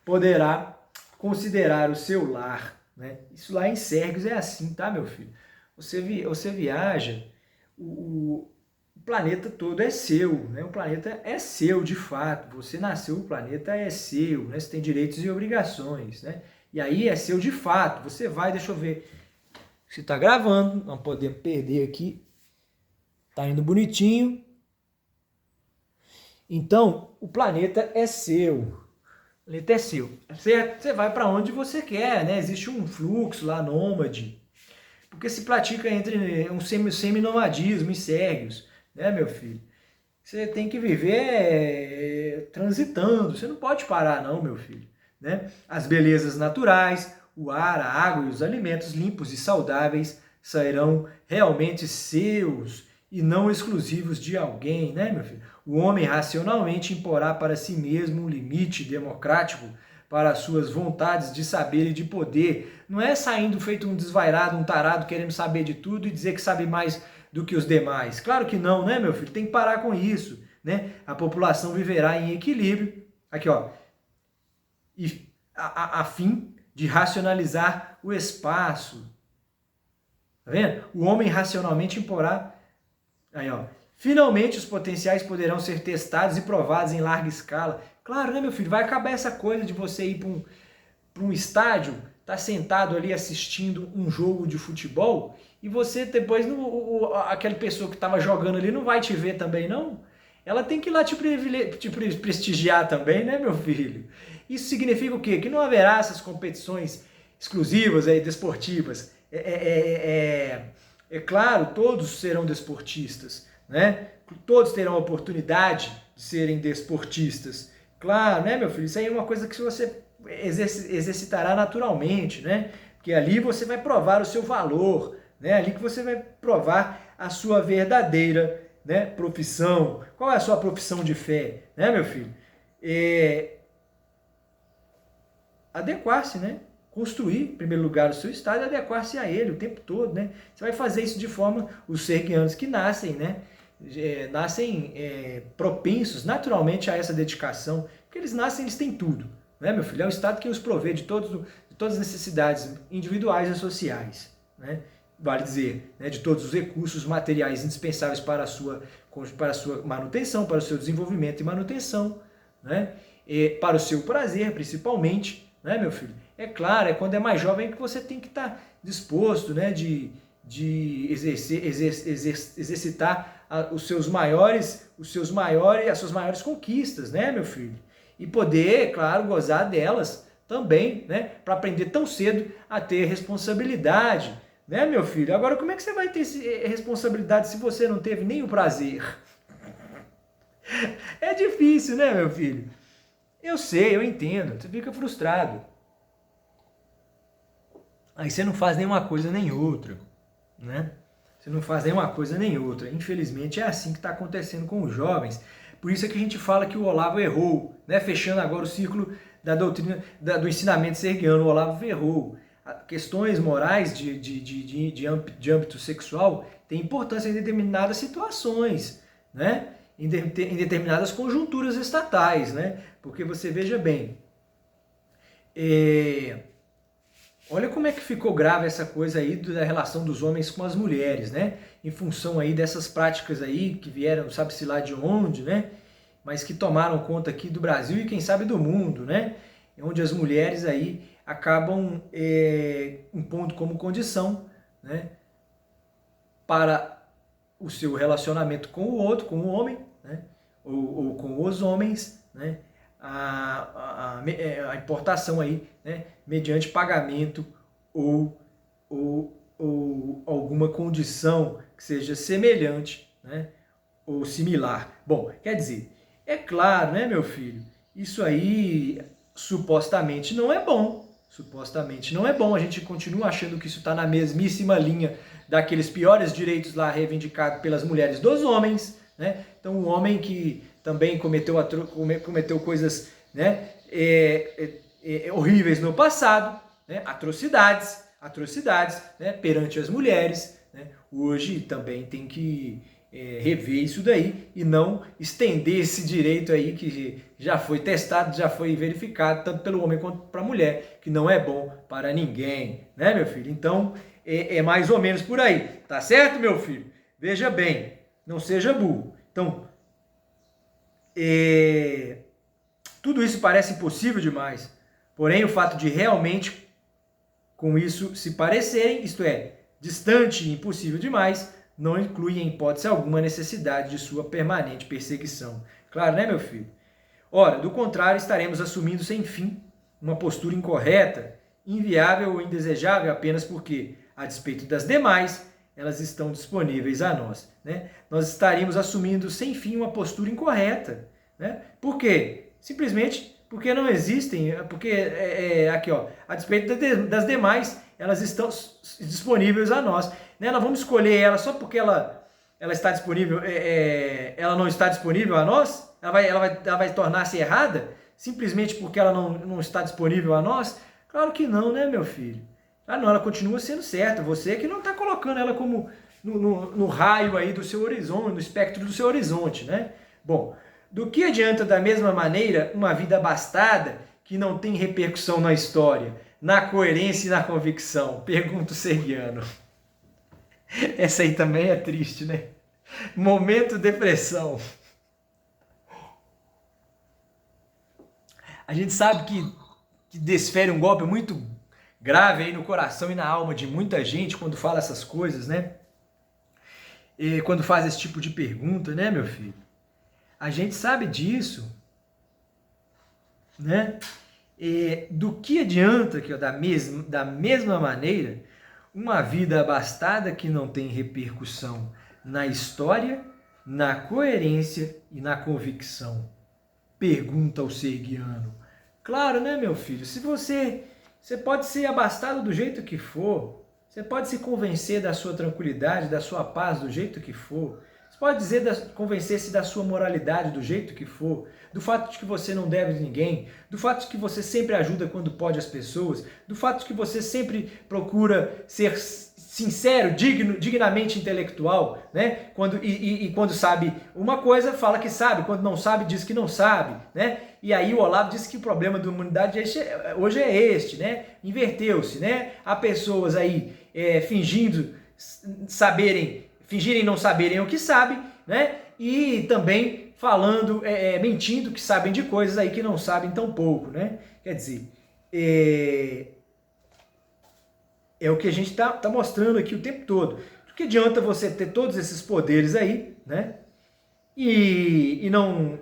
poderá considerar o seu lar, né? Isso lá em Sérgios é assim, tá, meu filho? Você viaja, o planeta todo é seu, né? O planeta é seu de fato. Você nasceu, o planeta é seu, né? Você tem direitos e obrigações, né? E aí é seu de fato. Você vai, deixa eu ver se está gravando, não podemos perder aqui. Tá indo bonitinho. Então, o planeta é seu. O planeta é seu. Você vai para onde você quer, né? Existe um fluxo lá nômade. Porque se pratica entre um semi-nomadismo em Sérgios, né, meu filho? Você tem que viver transitando, você não pode parar não, meu filho. Né? As belezas naturais, o ar, a água e os alimentos limpos e saudáveis serão realmente seus e não exclusivos de alguém, né, meu filho? O homem racionalmente imporá para si mesmo um limite democrático para as suas vontades de saber e de poder. Não é saindo feito um desvairado, um tarado, querendo saber de tudo e dizer que sabe mais do que os demais. Claro que não, né, meu filho? Tem que parar com isso, né? A população viverá em equilíbrio. Aqui, ó. E a fim de racionalizar o espaço. Tá vendo? O homem racionalmente imporá. Aí, ó. Finalmente os potenciais poderão ser testados e provados em larga escala. Claro, né, meu filho? Vai acabar essa coisa de você ir para um estádio, tá sentado ali assistindo um jogo de futebol e você depois, aquela pessoa que estava jogando ali não vai te ver também, não? Ela tem que ir lá te prestigiar também, né, meu filho? Isso significa o quê? Que não haverá essas competições exclusivas aí, desportivas. É claro, todos serão desportistas, né? Todos terão a oportunidade de serem desportistas. Claro, né, meu filho? Isso aí é uma coisa que você exercitará naturalmente, né? Porque ali você vai provar o seu valor, né? Ali que você vai provar a sua verdadeira, né, profissão. Qual é a sua profissão de fé, né, meu filho? Adequar-se, né? Construir, em primeiro lugar, o seu estado e adequar-se a ele o tempo todo, né? Você vai fazer isso de forma, os serguianos que nascem, né? Nascem propensos naturalmente a essa dedicação, porque eles nascem, eles têm tudo, né, meu filho? É o Estado que os provê de todas as necessidades individuais e sociais, né? Vale dizer, né, de todos os recursos materiais indispensáveis para a sua manutenção, para o seu desenvolvimento e manutenção, né? E para o seu prazer, principalmente, né, meu filho? É claro, é quando é mais jovem que você tem que estar disposto, né, de exercitar as suas maiores conquistas, né, meu filho? E poder, claro, gozar delas também, né, para aprender tão cedo a ter responsabilidade, né, meu filho? Agora, como é que você vai ter responsabilidade se você não teve nem o prazer? É difícil, né, meu filho? Eu sei, eu entendo, você fica frustrado. Aí você não faz nenhuma coisa nem outra, né? Você não faz nenhuma coisa nem outra. Infelizmente é assim que está acontecendo com os jovens. Por isso é que a gente fala que o Olavo errou, né? Fechando agora o ciclo da doutrina, do ensinamento serguiano, o Olavo errou. Questões morais de âmbito sexual têm importância em determinadas situações, né? Em determinadas conjunturas estatais, né? Porque você veja bem, olha como é que ficou grave essa coisa aí da relação dos homens com as mulheres, né? Em função aí dessas práticas aí que vieram, sabe-se lá de onde, né? Mas que tomaram conta aqui do Brasil e quem sabe do mundo, né? Onde as mulheres aí acabam impondo como condição, né, para o seu relacionamento com o outro, com o homem, né, ou com os homens, né, a importação aí, né, mediante pagamento ou alguma condição que seja semelhante, né, ou similar. Bom, quer dizer, é claro, né, meu filho, isso aí supostamente não é bom. Supostamente não é bom, a gente continua achando que isso está na mesmíssima linha daqueles piores direitos lá reivindicados pelas mulheres dos homens, né? Então, um homem que também cometeu coisas, né, horríveis no passado, né, atrocidades, né, perante as mulheres, né, hoje também tem que rever isso daí e não estender esse direito aí que já foi testado, já foi verificado, tanto pelo homem quanto para a mulher, que não é bom para ninguém, né, meu filho? Então, é mais ou menos por aí, tá certo, meu filho? Veja bem, não seja burro. Então, tudo isso parece impossível demais, porém o fato de realmente com isso se parecerem, isto é, distante e impossível demais, não inclui em hipótese alguma necessidade de sua permanente perseguição. Claro, né, meu filho? Ora, do contrário, estaremos assumindo sem fim uma postura incorreta, inviável ou indesejável apenas porque, a despeito das demais, elas estão disponíveis a nós, né? Nós estaríamos assumindo sem fim uma postura incorreta, né? Por quê? Simplesmente porque não existem, porque aqui ó, a despeito das demais, elas estão disponíveis a nós, né? Nós vamos escolher ela só porque ela está disponível, ela não está disponível a nós? Ela vai tornar-se errada simplesmente porque ela não está disponível a nós? Claro que não, né, meu filho? Ah, não, ela continua sendo certa. Você que não está colocando ela como no raio aí do seu horizonte, no espectro do seu horizonte, né? Bom, do que adianta da mesma maneira uma vida abastada que não tem repercussão na história, na coerência e na convicção? Pergunta o Sergiano. Essa aí também é triste, né? Momento depressão. A gente sabe que desfere um golpe muito grave aí no coração e na alma de muita gente quando fala essas coisas, né? E quando faz esse tipo de pergunta, né, meu filho? A gente sabe disso, né? E do que adianta que da mesma maneira uma vida abastada que não tem repercussão na história, na coerência e na convicção? Pergunta o Sergiano. Claro, né, meu filho? Se você pode ser abastado do jeito que for, você pode se convencer da sua tranquilidade, da sua paz do jeito que for, você pode convencer-se da sua moralidade do jeito que for, do fato de que você não deve a ninguém, do fato de que você sempre ajuda quando pode as pessoas, do fato de que você sempre procura ser sincero, dignamente intelectual, né? Quando sabe uma coisa, fala que sabe, quando não sabe, diz que não sabe, né? E aí o Olavo disse que o problema da humanidade hoje é este, né? Inverteu-se, né? Há pessoas aí fingirem não saberem o que sabem, né? E também falando, mentindo que sabem de coisas aí que não sabem tão pouco, né? Quer dizer, é o que a gente está mostrando aqui o tempo todo. Do que adianta você ter todos esses poderes aí, né? E não,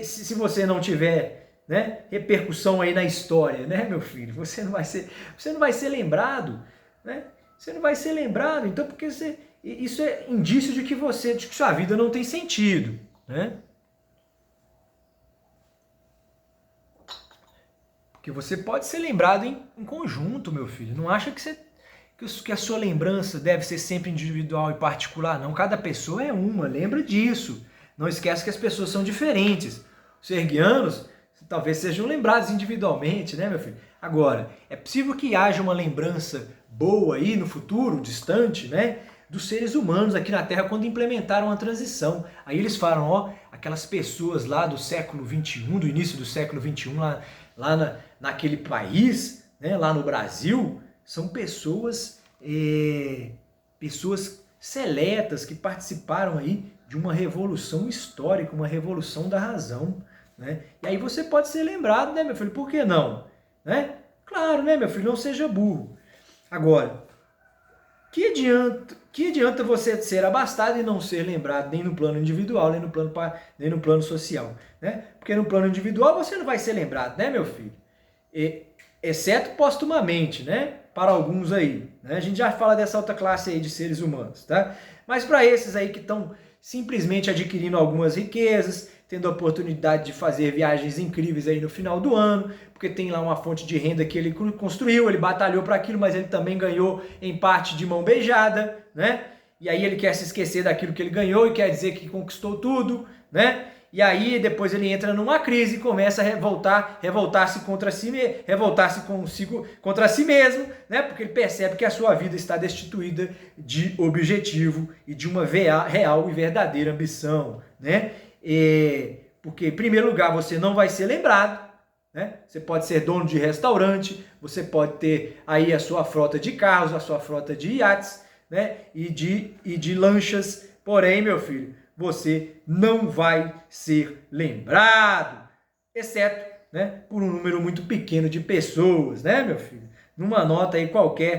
se você não tiver, né, repercussão aí na história, né, meu filho? Você não vai ser lembrado, né? Você não vai ser lembrado. Então, porque isso é indício de que sua vida não tem sentido, né? Porque você pode ser lembrado em conjunto, meu filho. Não acha que a sua lembrança deve ser sempre individual e particular, não. Cada pessoa é uma, lembra disso. Não esquece que as pessoas são diferentes. Os sergianos talvez sejam lembrados individualmente, né, meu filho? Agora, é possível que haja uma lembrança boa aí no futuro, distante, né, dos seres humanos aqui na Terra quando implementaram a transição. Aí eles falam, ó, aquelas pessoas lá do século XXI, do início do século XXI, lá naquele país, né, lá no Brasil, são pessoas seletas que participaram aí de uma revolução histórica, uma revolução da razão, né? E aí você pode ser lembrado, né, meu filho? Por que não? Né? Claro, né, meu filho? Não seja burro. Agora, que adianta você ser abastado e não ser lembrado nem no plano individual, nem no plano social, né? Porque no plano individual você não vai ser lembrado, né, meu filho? Exceto postumamente, né? Para alguns aí, né? A gente já fala dessa outra classe aí de seres humanos, tá? Mas para esses aí que estão simplesmente adquirindo algumas riquezas, tendo a oportunidade de fazer viagens incríveis aí no final do ano, porque tem lá uma fonte de renda que ele construiu, ele batalhou para aquilo, mas ele também ganhou em parte de mão beijada, né? E aí ele quer se esquecer daquilo que ele ganhou e quer dizer que conquistou tudo, né? E aí depois ele entra numa crise e começa a revoltar-se contra si mesmo, né? Porque ele percebe que a sua vida está destituída de objetivo e de uma real e verdadeira ambição, né? Porque em primeiro lugar você não vai ser lembrado, né? Você pode ser dono de restaurante, você pode ter aí a sua frota de carros, a sua frota de iates, né? E de lanchas, porém, meu filho, você não vai ser lembrado, exceto, né, por um número muito pequeno de pessoas, né, meu filho? Numa nota aí qualquer